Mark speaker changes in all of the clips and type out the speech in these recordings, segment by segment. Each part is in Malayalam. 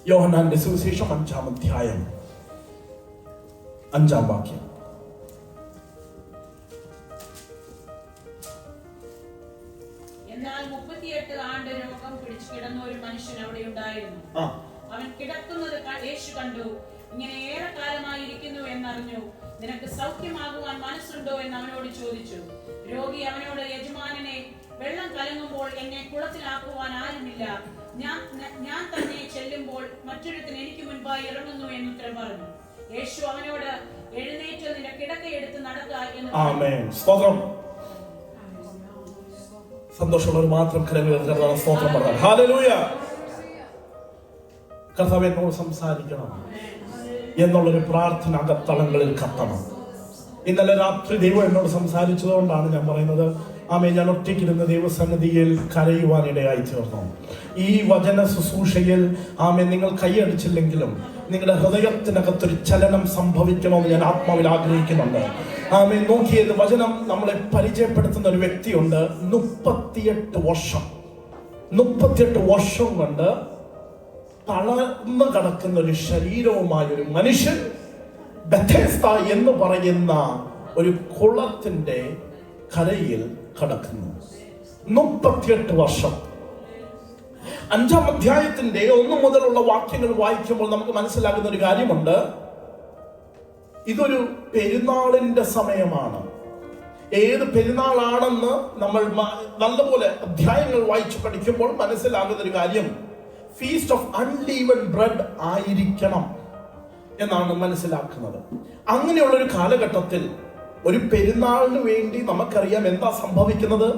Speaker 1: യോഹന്നാന്റെ സുവിശേഷം 5-ാം അധ്യായം 5-ാം വാക്യം.
Speaker 2: എന്നാൽ 38 ആണ്ട് രോഗം പിടിച്ചു കിടന്ന ഒരു മനുഷ്യൻ അവിടെ ഉണ്ടായിരുന്നു. അവൻ കിടക്കുന്നത് യേശു കണ്ടു. ഇങ്ങനെ ഏറെ കാലമായി ഇരിക്കുന്നു എന്നറിഞ്ഞു. നിനക്ക് സൗഖ്യമാകുവാൻ മനസ്സുണ്ടോ എന്ന് അവനോട് ചോദിച്ചു. രോഗി അവനോട്, യജമാനനെ, വെള്ളം കലങ്ങുമ്പോൾ എന്നെ കുളത്തിലാക്കുവാൻ ആരുമില്ല. ഞാൻ തന്നെ ചെല്ലുമ്പോൾ മറ്റൊരുത്തൻ എനിക്ക് മുൻപായി ഇറങ്ങുന്നു എന്ന് ഉത്തരം പറഞ്ഞു. യേശു അവനോട്, എഴുന്നേറ്റ് നിന്റെ കിടക്കയെടുത്ത് നടക്കുക എന്ന് പറഞ്ഞു.
Speaker 1: സന്തോഷമുള്ളവർ മാത്രം സ്തോത്രം പറയാം. ഹല്ലേലൂയ. കർത്താവേ, എന്നോട് സംസാരിക്കണം എന്നുള്ളൊരു പ്രാർത്ഥന അകത്തളങ്ങളിൽ കത്തണം. ഇന്നലെ രാത്രി ദൈവം എന്നോട് സംസാരിച്ചതുകൊണ്ടാണ് ഞാൻ പറയുന്നത്. ആമേൻ. ഞാൻ ഒറ്റയ്ക്കിരുന്ന ദൈവസന്നിധിയിൽ കരയുവാനിടയായി തീർന്നു. ഈ വചന ശുശ്രൂഷയിൽ ആമേൻ നിങ്ങൾ കൈയടിച്ചില്ലെങ്കിലും നിങ്ങളുടെ ഹൃദയത്തിനകത്തൊരു ചലനം സംഭവിക്കണമെന്ന് ഞാൻ ആത്മാവിൽ ആഗ്രഹിക്കുന്നുണ്ട്. ആമേൻ. നോക്കിയത് വചനം നമ്മളെ പരിചയപ്പെടുത്തുന്ന ഒരു വ്യക്തിയുണ്ട്. 38 വർഷം കൊണ്ട് തളർന്നു കിടക്കുന്ന ഒരു ശരീരവുമായ ഒരു മനുഷ്യൻ ബെഥെസ്ദ എന്ന് പറയുന്ന ഒരു കുളത്തിന്റെ കരയിൽ കിടക്കുന്നു. 38 വർഷം. 5-ാം അധ്യായത്തിന്റെ 1 മുതലുള്ള വാക്യങ്ങൾ വായിക്കുമ്പോൾ നമുക്ക് മനസ്സിലാകുന്ന ഒരു കാര്യമുണ്ട്. ഇതൊരു പെരുന്നാളിന്റെ സമയമാണ്. ഏത് പെരുന്നാളാണെന്ന് നമ്മൾ നല്ലപോലെ അധ്യായങ്ങൾ വായിച്ചു പഠിക്കുമ്പോൾ മനസ്സിലാകുന്ന ഒരു കാര്യം ഫീസ്റ്റ് ഓഫ് അൺലീവൻ ബ്രെഡ് ആയിരിക്കണം എന്നാണ് മനസ്സിലാക്കുന്നത്. അങ്ങനെയുള്ളൊരു കാലഘട്ടത്തിൽ ഒരു പെരുന്നാളിന് വേണ്ടി നമുക്കറിയാം എന്താ സംഭവിക്കുന്നത്.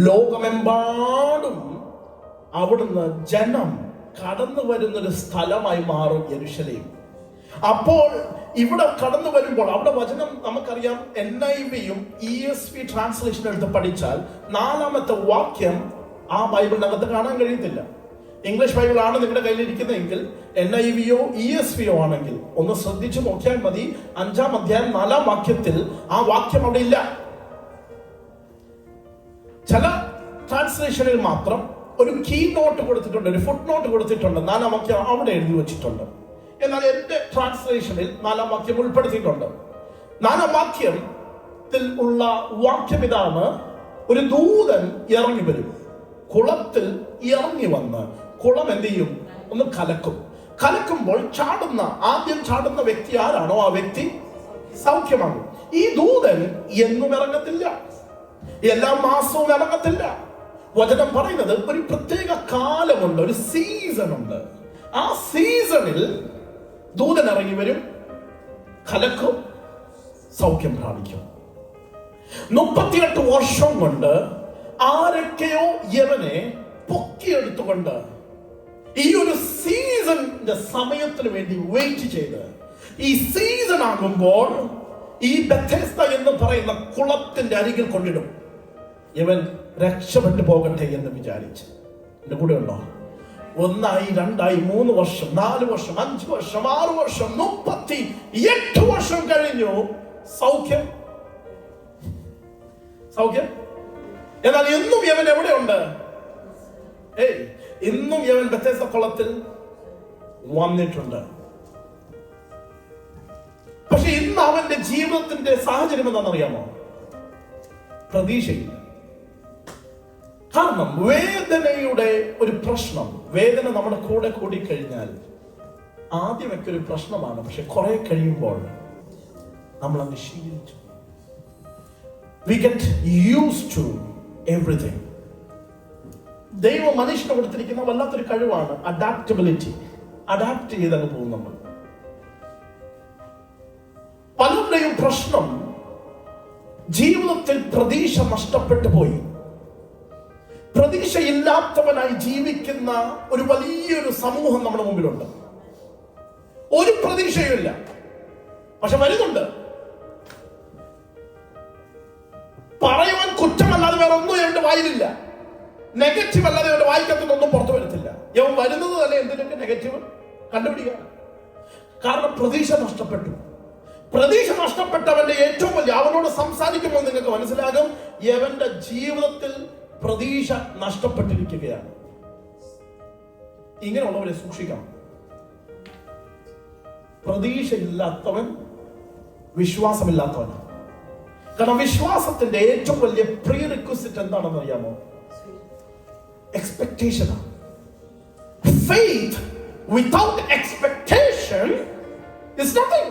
Speaker 1: ലോകമെമ്പാടും അവിടുന്ന് ജനം കടന്നു വരുന്നൊരു സ്ഥലമായി മാറും യെരൂശലേം. അപ്പോൾ ഇവിടെ കടന്നു വരുമ്പോൾ അവിടെ വചനം നമുക്കറിയാം. NIV-യും ESV ട്രാൻസ്ലേഷൻ എടുത്ത് പഠിച്ചാൽ 4-ാമത്തെ വാക്യം ആ ബൈബിളിനകത്ത് കാണാൻ കഴിയത്തില്ല. ഇംഗ്ലീഷ് ബൈബിൾ ആണ് നിങ്ങളുടെ കയ്യിലിരിക്കുന്നതെങ്കിൽ NIV-യോ ESV-യോ ആണെങ്കിൽ ഒന്ന് ശ്രദ്ധിച്ചു നോക്കിയാൽ മതി. 5-ാം അധ്യായം 4-ാം വാക്യത്തിൽ ആ വാക്യം അവിടെ ഇല്ല. ചില ട്രാൻസ്ലേഷനിൽ മാത്രം ഒരു കീ നോട്ട് കൊടുത്തിട്ടുണ്ട്, ഒരു ഫുട് നോട്ട് കൊടുത്തിട്ടുണ്ട്. 4-ാം വാക്യം അവിടെ എഴുതി വെച്ചിട്ടുണ്ട്. എന്നാൽ എന്റെ ട്രാൻസ്ലേഷനിൽ 4-ാം വാക്യം ഉൾപ്പെടുത്തിയിട്ടുണ്ട്. 4-ാം വാക്യത്തിൽ ഉള്ള വാക്യം ഇതാണ്: ഒരു ദൂതൻ ഇറങ്ങി വരും, കുളത്തിൽ ഇറങ്ങി വന്ന് കുളം എന്ത് ചെയ്യും? ഒന്ന് കലക്കും. കലക്കുമ്പോൾ ആദ്യം ചാടുന്ന വ്യക്തി ആരാണോ ആ വ്യക്തി സൗഖ്യമാകും. ഈ ദൂതൻ എന്നും ഇറങ്ങത്തില്ല, എല്ലാ മാസവും ഇറങ്ങത്തില്ല. വചനം പറയുന്നത് ഒരു പ്രത്യേക കാലമുണ്ട്, ഒരു സീസൺ ഉണ്ട്. ആ സീസണിൽ ദൂതൻ ഇറങ്ങി വരും, കലക്കും, സൗഖ്യം പ്രാപിക്കും. 38 വർഷം കൊണ്ട് ആരൊക്കെയോ യവനെ പൊക്കിയെടുത്തുകൊണ്ട് ഈ ഒരു സീസണിന്റെ സമയത്തിന് വേണ്ടി വെയിറ്റ് ചെയ്ത് ഈ സീസൺ ആകുമ്പോൾ ഈ ബെഥെസ്ദ എന്ന് പറയുന്ന കുളത്തിന്റെ അരികിൽ കൊണ്ടിടും. ഇവൻ രക്ഷപ്പെട്ടു പോകട്ടെ എന്ന് വിചാരിച്ച്. എന്റെ കൂടെ ഉണ്ടോ? 1 ആയി, 2 ആയി, 3 വർഷം, 4 വർഷം, 5 വർഷം, 6 വർഷം, 38 വർഷം കഴിഞ്ഞു. സൗഖ്യം. എന്നാൽ ഇന്നും യവൻ എവിടെയുണ്ട്? ഇന്നും യവൻ ബെഥെസ്ദ കുളത്തിൽ വന്നിട്ടുണ്ട്. പക്ഷെ ഇന്ന് അവന്റെ ജീവിതത്തിന്റെ സാഹചര്യം എന്താണെന്നറിയാമോ? പ്രതീക്ഷയില്ല. കാരണം വേദനയുടെ ഒരു പ്രശ്നം. വേദന നമ്മുടെ കൂടെ കൂടി കഴിഞ്ഞാൽ ആദ്യമൊക്കെ ഒരു പ്രശ്നമാണ്, പക്ഷെ കുറെ കഴിയുമ്പോൾ നമ്മൾ അങ്ങ് ശീലിച്ചു. We get used to everything. ദൈവം മനുഷ്യന് കൊടുത്തിരിക്കുന്ന വല്ലാത്തൊരു കഴിവാണ് അഡാപ്റ്റബിലിറ്റി. അഡാപ്റ്റ് ചെയ്തങ്ങ് പോകും നമ്മൾ. പലരുടെയും പ്രശ്നം ജീവിതത്തിൽ പ്രതീക്ഷ നഷ്ടപ്പെട്ടു പോയി. പ്രതീക്ഷയില്ലാത്തവനായി ജീവിക്കുന്ന ഒരു വലിയൊരു സമൂഹം നമ്മുടെ മുമ്പിലുണ്ട്. ഒരു പ്രതീക്ഷയുമില്ല, പക്ഷെ വരുന്നുണ്ട്. പറയുവാൻ കുറ്റമല്ലാതെ വേറെ ഒന്നും എന്റെ വായിലില്ല. നെഗറ്റീവ് അല്ലാതെ എന്റെ വായിക്കത്തൊന്നും പുറത്തു വരത്തില്ല. ഇവൻ വരുന്നത് തന്നെ എന്തിനൊക്കെ നെഗറ്റീവ് കണ്ടുപിടിക്കുക. കാരണം പ്രതീക്ഷ നഷ്ടപ്പെട്ടു. പ്രതീക്ഷ നഷ്ടപ്പെട്ടവന്റെ ഏറ്റവും വലിയ, അവനോട് സംസാരിക്കുമ്പോൾ നിങ്ങൾക്ക് മനസ്സിലാകും യവന്റെ ജീവിതത്തിൽ പ്രതീക്ഷ നഷ്ടപ്പെട്ടിരിക്കുകയാണ്. ഇങ്ങനെയുള്ളവരെ സൂക്ഷിക്കണം. പ്രതീക്ഷയില്ലാത്തവൻ വിശ്വാസമില്ലാത്തവൻ. കാരണം വിശ്വാസത്തിന്റെ ഏറ്റവും വലിയ പ്രീ റിക്വസിറ്റ് എന്താണെന്ന് അറിയാമോ? എക്സ്പെക്ടേഷനാണ്. Faith without expectation is nothing.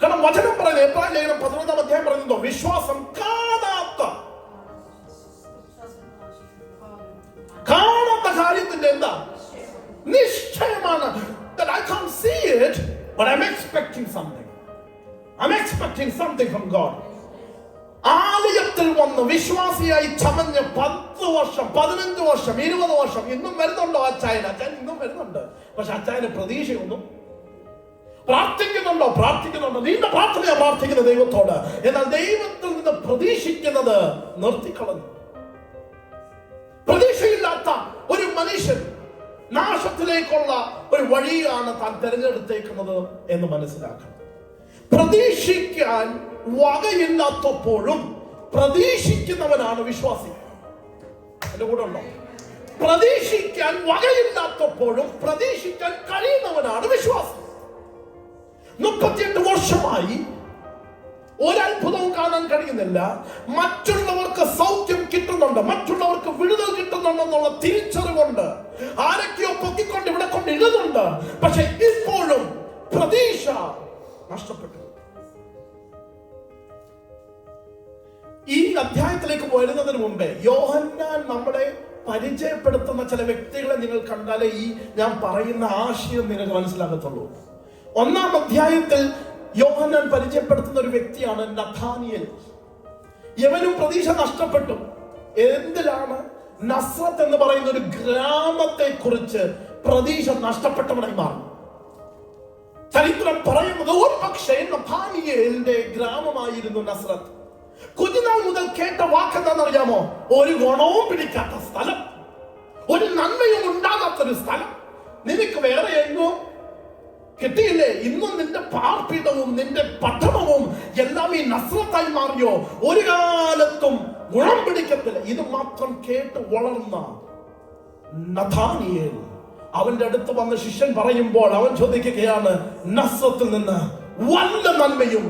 Speaker 1: കാരണം വചനം പറയുന്നത്, എബ്രായ ലേഖനം 11-ാം അധ്യായം പറയുന്നതോ, വിശ്വാസം കാണാത്ത കാര്യത്തിന്റെ എന്താ? നിശ്ചയമാണ്. That I can't see it, but I'm expecting something. I'm expecting something from God. ആലയത്തിൽ വന്ന് വിശ്വാസിയായി ചമഞ്ഞ് 10 വർഷം 15 വർഷം 20 വർഷം ഇന്നും വരുന്നുണ്ടോ അച്ചായൻ ഇന്നും വരുന്നുണ്ട്. പക്ഷെ അച്ചായന് പ്രതീക്ഷയൊന്നും. പ്രാർത്ഥിക്കുന്നുണ്ടോ? നീണ്ട പ്രാർത്ഥനയാ പ്രാർത്ഥിക്കുന്ന ദൈവത്തോട്. എന്നാൽ ദൈവത്തിൽ നിന്ന് പ്രതീക്ഷിക്കുന്നത് നിർത്തിക്കളഞ്ഞു. പ്രതീക്ഷയില്ലാത്ത ഒരു മനുഷ്യൻ നാശത്തിലേക്കുള്ള ഒരു വഴിയാണ് താൻ തിരഞ്ഞെടുത്തേക്കുന്നത് എന്ന് മനസ്സിലാക്കണം. പ്രതീക്ഷിക്കാൻ വകയില്ലാത്തപ്പോഴും പ്രതീക്ഷിക്കുന്നവനാണ് വിശ്വാസി. എന്റെ കൂടെ ഉണ്ടോ? പ്രതീക്ഷിക്കാൻ വകയില്ലാത്തപ്പോഴും പ്രതീക്ഷിക്കാൻ കഴിയുന്നവനാണ് വിശ്വാസി. 38 വർഷമായി ഒരത്ഭുതവും കാണാൻ കഴിയുന്നില്ല. മറ്റുള്ളവർക്ക് സൗഖ്യം കിട്ടുന്നുണ്ട്, മറ്റുള്ളവർക്ക് വിടുതൽ കിട്ടുന്നുണ്ടെന്നുള്ള തിരിച്ചറിവുണ്ട്. ആരൊക്കെയോ പൊക്കിക്കൊണ്ട് ഇവിടെ കൊണ്ട് ഇടുന്നുണ്ട്. പക്ഷെ ഇപ്പോഴും പ്രതീക്ഷ നഷ്ടപ്പെട്ടു. ഈ അധ്യായത്തിലേക്ക് വരുന്നതിന് മുമ്പേ യോഹന്നാൻ നമ്മളെ പരിചയപ്പെടുത്തുന്ന ചില വ്യക്തികളെ നിങ്ങൾ കണ്ടാലേ ഈ ഞാൻ പറയുന്ന ആശയം നിങ്ങൾക്ക് മനസ്സിലാകത്തുള്ളൂ. 1-ാം അധ്യായത്തിൽ യോഹന്നാൻ പരിചയപ്പെടുത്തുന്ന ഒരു വ്യക്തിയാണ് നഥാനിയേൽ. യവനും പ്രതീക്ഷ നഷ്ടപ്പെട്ടു. എന്തിലാണ്? നസ്രത്ത് എന്ന് പറയുന്ന ഒരു ഗ്രാമത്തെ കുറിച്ച് പ്രതീക്ഷ നഷ്ടപ്പെട്ടവനായി മാറി. ചരിത്രം പറയുന്നത് ഒരു പക്ഷേ നഥാനിയേലിന്റെ ഗ്രാമമായിരുന്നു നസ്രത്ത്. കുഞ്ഞുനാൾ മുതൽ കേട്ട വാക്കെന്താണെന്നറിയാമോ? ഒരു ഗുണവും പിടിക്കാത്ത സ്ഥലം, ഒരു നന്മയും ഉണ്ടാകാത്തൊരു സ്ഥലം. നിനക്ക് വേറെ എങ്ങും കിട്ടിയില്ലേ? ഇന്നും നിന്റെ പാർപ്പിടവും നിന്റെ പട്ടണവും എല്ലാം ഈ നസ്രത്തായി മാറിയോ? ഒരു കാലത്തും ഗുണം പിടിക്കത്തില്ല. ഇത് മാത്രം കേട്ട് വളർന്ന നഥാനിയേൽ അവന്റെ അടുത്ത് വന്ന ശിഷ്യൻ പറയുമ്പോൾ അവൻ ചോദിക്കുകയാണ്, നസ്രത്തിൽ നിന്ന് വല്ല നന്മയും?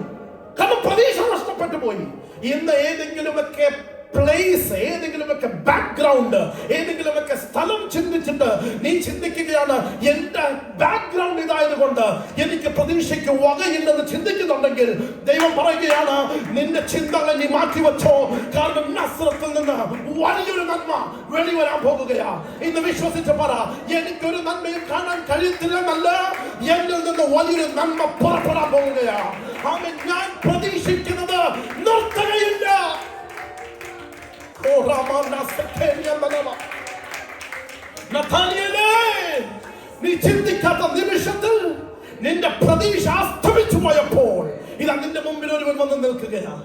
Speaker 1: കാരണം പ്രതീക്ഷ നഷ്ടപ്പെട്ടു പോയി. ഇന്ന് ഏതെങ്കിലുമൊക്കെ പ്ലേസ്, ഏതെങ്കിലുമൊക്കെ ബാക്ക്ഗ്രൗണ്ട്, ഏതെങ്കിലുമൊക്കെ സ്ഥലം ചിന്തിച്ചിട്ട് നീ ചിന്തിക്കുകയാണ്, എന്റെ ബാക്ക്ഗ്രൗണ്ട് ഇതായതുകൊണ്ട് എനിക്ക് പ്രതീക്ഷയ്ക്ക് വകയില്ലെന്ന് ചിന്തിക്കുന്നുണ്ടെങ്കിൽ ദൈവം പറയുകയാണ്, നിന്റെ ചിന്തകളെ നീ മാറ്റിവെച്ചോ. കാരണം നസ്രത്തിൽ നിന്ന് വലിയൊരു നന്മ വെളിവരാൻ പോകുകയാ. ഇന്ന് വിശ്വസിച്ച് പറ, എനിക്കൊരു നന്മയും കാണാൻ കഴിയത്തില്ലെന്നല്ല, എന്നിൽ നിന്ന് വലിയൊരു നന്മ പുറപ്പെടാൻ പോകുകയാ. ഞാൻ പ്രതീക്ഷിക്കുന്നത് നിർത്തുകയില്ല. നഥാനിയേലേ, നീ ചിന്തിക്കാത്ത നിമിഷത്തിൽ നിന്റെ പ്രതീക്ഷ അസ്തമിച്ചു പോയപ്പോൾ ഇതാ നിന്റെ മുമ്പിൽ ഒരുവൻ വന്ന് നിൽക്കുകയാണ്.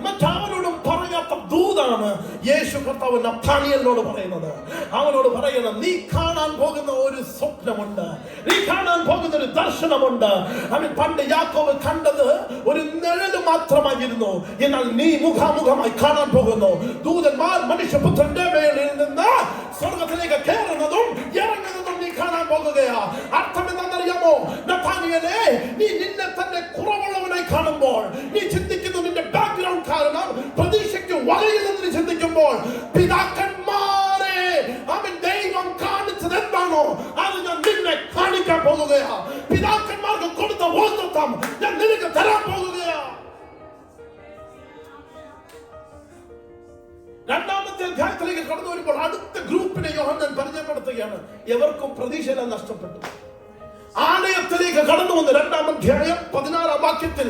Speaker 1: മറ്റാവനോടും പറയാത്ത ദൂതാണ് യേശു കർത്താവ് നഥാനിയേലിനോട് പറയുന്നത്. അവനോട് പറയണം, നീ കാണാൻ പോകുന്ന ഒരു സ്വപ്നമുണ്ട്, നീ കാണാൻ പോകുന്ന ഒരു ദർശനമുണ്ട്. അവൻ പണ്ട് യാക്കോബ് കണ്ടത് ഒരു നിഴല് മാത്രമായിരുന്നു. എന്നാൽ നീ മുഖാമുഖമായി കാണാൻ പോകുന്നു. ദൂതന്മാർ മനുഷ്യപുത്രന്റെ മേലിൽ നിന്ന് സ്വർഗത്തിലേക്ക് കയറുന്നതും ഇറങ്ങുന്നതും നീ കാണാൻ പോകുകയാ. അർത്ഥം എന്താണെന്നറിയാമോ? നഥാനിയേലേ, നീ നിന്നെ തന്നെ കുറവുള്ളവനായി കാണുമ്പോൾ, നീ ചിന്തിക്കുന്നു നിന്റെ ബാക്ക്ഗ്രൗണ്ട് കാരണം പ്രതീക്ഷയ്ക്ക് വകയില്ലെന്ന് ചിന്തിക്കുമ്പോൾ, പിതാക്കന്മാരെ അവൻ ദൈവം കാണിച്ചത് എന്താണോ അത് ഞാൻ നിന്നെ കാണിക്കാൻ പോകുകയാ. പിതാക്കന്മാർക്ക് കൊടുത്ത വാഗ്ദത്തം ഞാൻ നിനക്ക് തരാൻ പോകുകയാ. 2-ാമത്തെ അധ്യായത്തിലേക്ക് കടന്നു വരുമ്പോൾ അടുത്ത ഗ്രൂപ്പിനെ യോഹന്നാൻ പരിചയപ്പെടുത്തുകയാണ്. എവർക്കും പ്രതീക്ഷ നഷ്ടപ്പെട്ടു. ആലയത്തിലേക്ക് കടന്നു വന്ന് 2-ാം അധ്യായം 16-ാം വാക്യത്തിൽ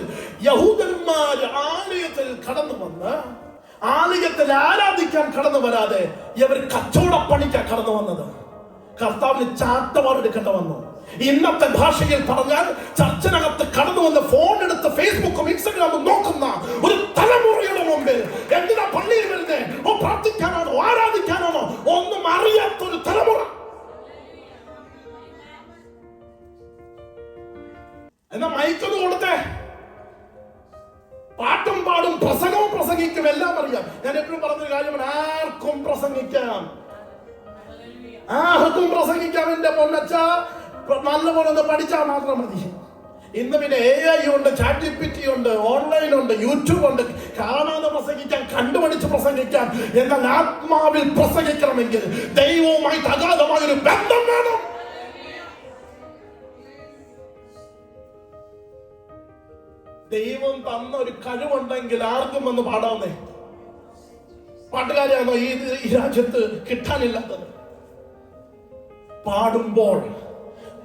Speaker 1: യഹൂദന്മാർ ആലയത്തിൽ കടന്നു വന്ന് ആലയത്തിൽ ആരാധിക്കാൻ കടന്നു വരാതെ ഇവർ കച്ചവടപ്പണിക്കാണ് കടന്നു വന്നത്. കർത്താവിന് ചാട്ടവാറെടുക്കേണ്ട വന്നു. ഇന്നത്തെ ഭാഷയിൽ പറഞ്ഞാൽ ചർച്ചിനകത്ത് കടന്നു വന്ന് ഫോൺ എടുത്ത് ഫേസ്ബുക്കും ഇൻസ്റ്റഗ്രാമും നോക്കുന്ന ഒരു തലമുറയുടെ മുമ്പിൽ എന്തിനാ പള്ളിയിൽ വരുന്നേ? പ്രാർത്ഥിക്കാനാണോ ആരാധിക്കാനാണോ? ഒന്നും അറിയാത്തൊരു തലമുറ. എന്നാ മൈക്കൊന്ന് കൊടുത്തേ. പാട്ടും പാടും, പ്രസംഗവും പ്രസംഗിക്കും, എല്ലാം അറിയാം. ഞാൻ എപ്പോഴും പറഞ്ഞൊരു കാര്യമാണ്, ആർക്കും പ്രസംഗിക്കാം, ആർക്കും പ്രസംഗിക്കാം എന്റെ പൊന്നച്ച, നല്ലപോലെ ഒന്ന് പഠിച്ചാൽ മാത്രം മതി. ഇന്ന് പിന്നെ AI ഉണ്ട്, ChatGPT ഉണ്ട്, ഓൺലൈൻ ഉണ്ട്, യൂട്യൂബ് ഉണ്ട്. കാണാതെ പ്രസംഗിക്കാം, കണ്ടുപഠിച്ച് പ്രസംഗിക്കാം. എന്നാൽ ആത്മാവിൽ പ്രസംഗിക്കണമെങ്കിൽ ദൈവവുമായിട്ട് അഗാധമായൊരു ബന്ധം വേണം. ദൈവം തന്ന ഒരു കഴിവുണ്ടെങ്കിൽ ആർക്കും വന്ന് പാടാവുന്നേ. പാട്ടുകാരെയാണോ ഈ രാജ്യത്ത് കിട്ടാനില്ലാത്തത്? പാടുമ്പോൾ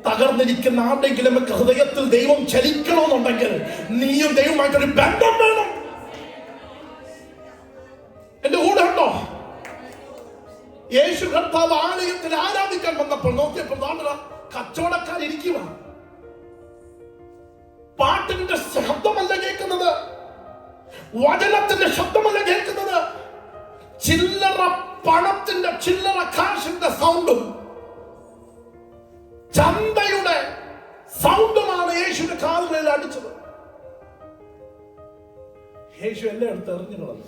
Speaker 1: തകർന്നിരിക്കുന്ന ആരുടെങ്കിലും ഹൃദയത്തിൽ ദൈവം ചലിക്കണമെന്നുണ്ടെങ്കിൽ നീയും ദൈവമായിട്ടൊരു ബന്ധം വേണം. എന്റെ കൂടെ ഉണ്ടോ? യേശു കർത്താവ് ആലയത്തിൽ ആരാധിക്കാൻ വന്നപ്പോൾ നോക്കിയപ്പോൾ കച്ചവടക്കാരിയ്ക്കുക. പാട്ടിന്റെ ശബ്ദമല്ല കേൾക്കുന്നത്, വചനത്തിന്റെ ശബ്ദമല്ല കേൾക്കുന്നത്, ചില്ലറ പണത്തിന്റെ, ചില്ലറ കാശിന്റെ സൗണ്ടും ചന്തയുടെ സൗണ്ടുമാണ് യേശുവിന്റെ കാതുകളിൽ അടിച്ചത്. യേശു എല്ലാം എടുത്ത് എറിഞ്ഞു കളഞ്ഞു.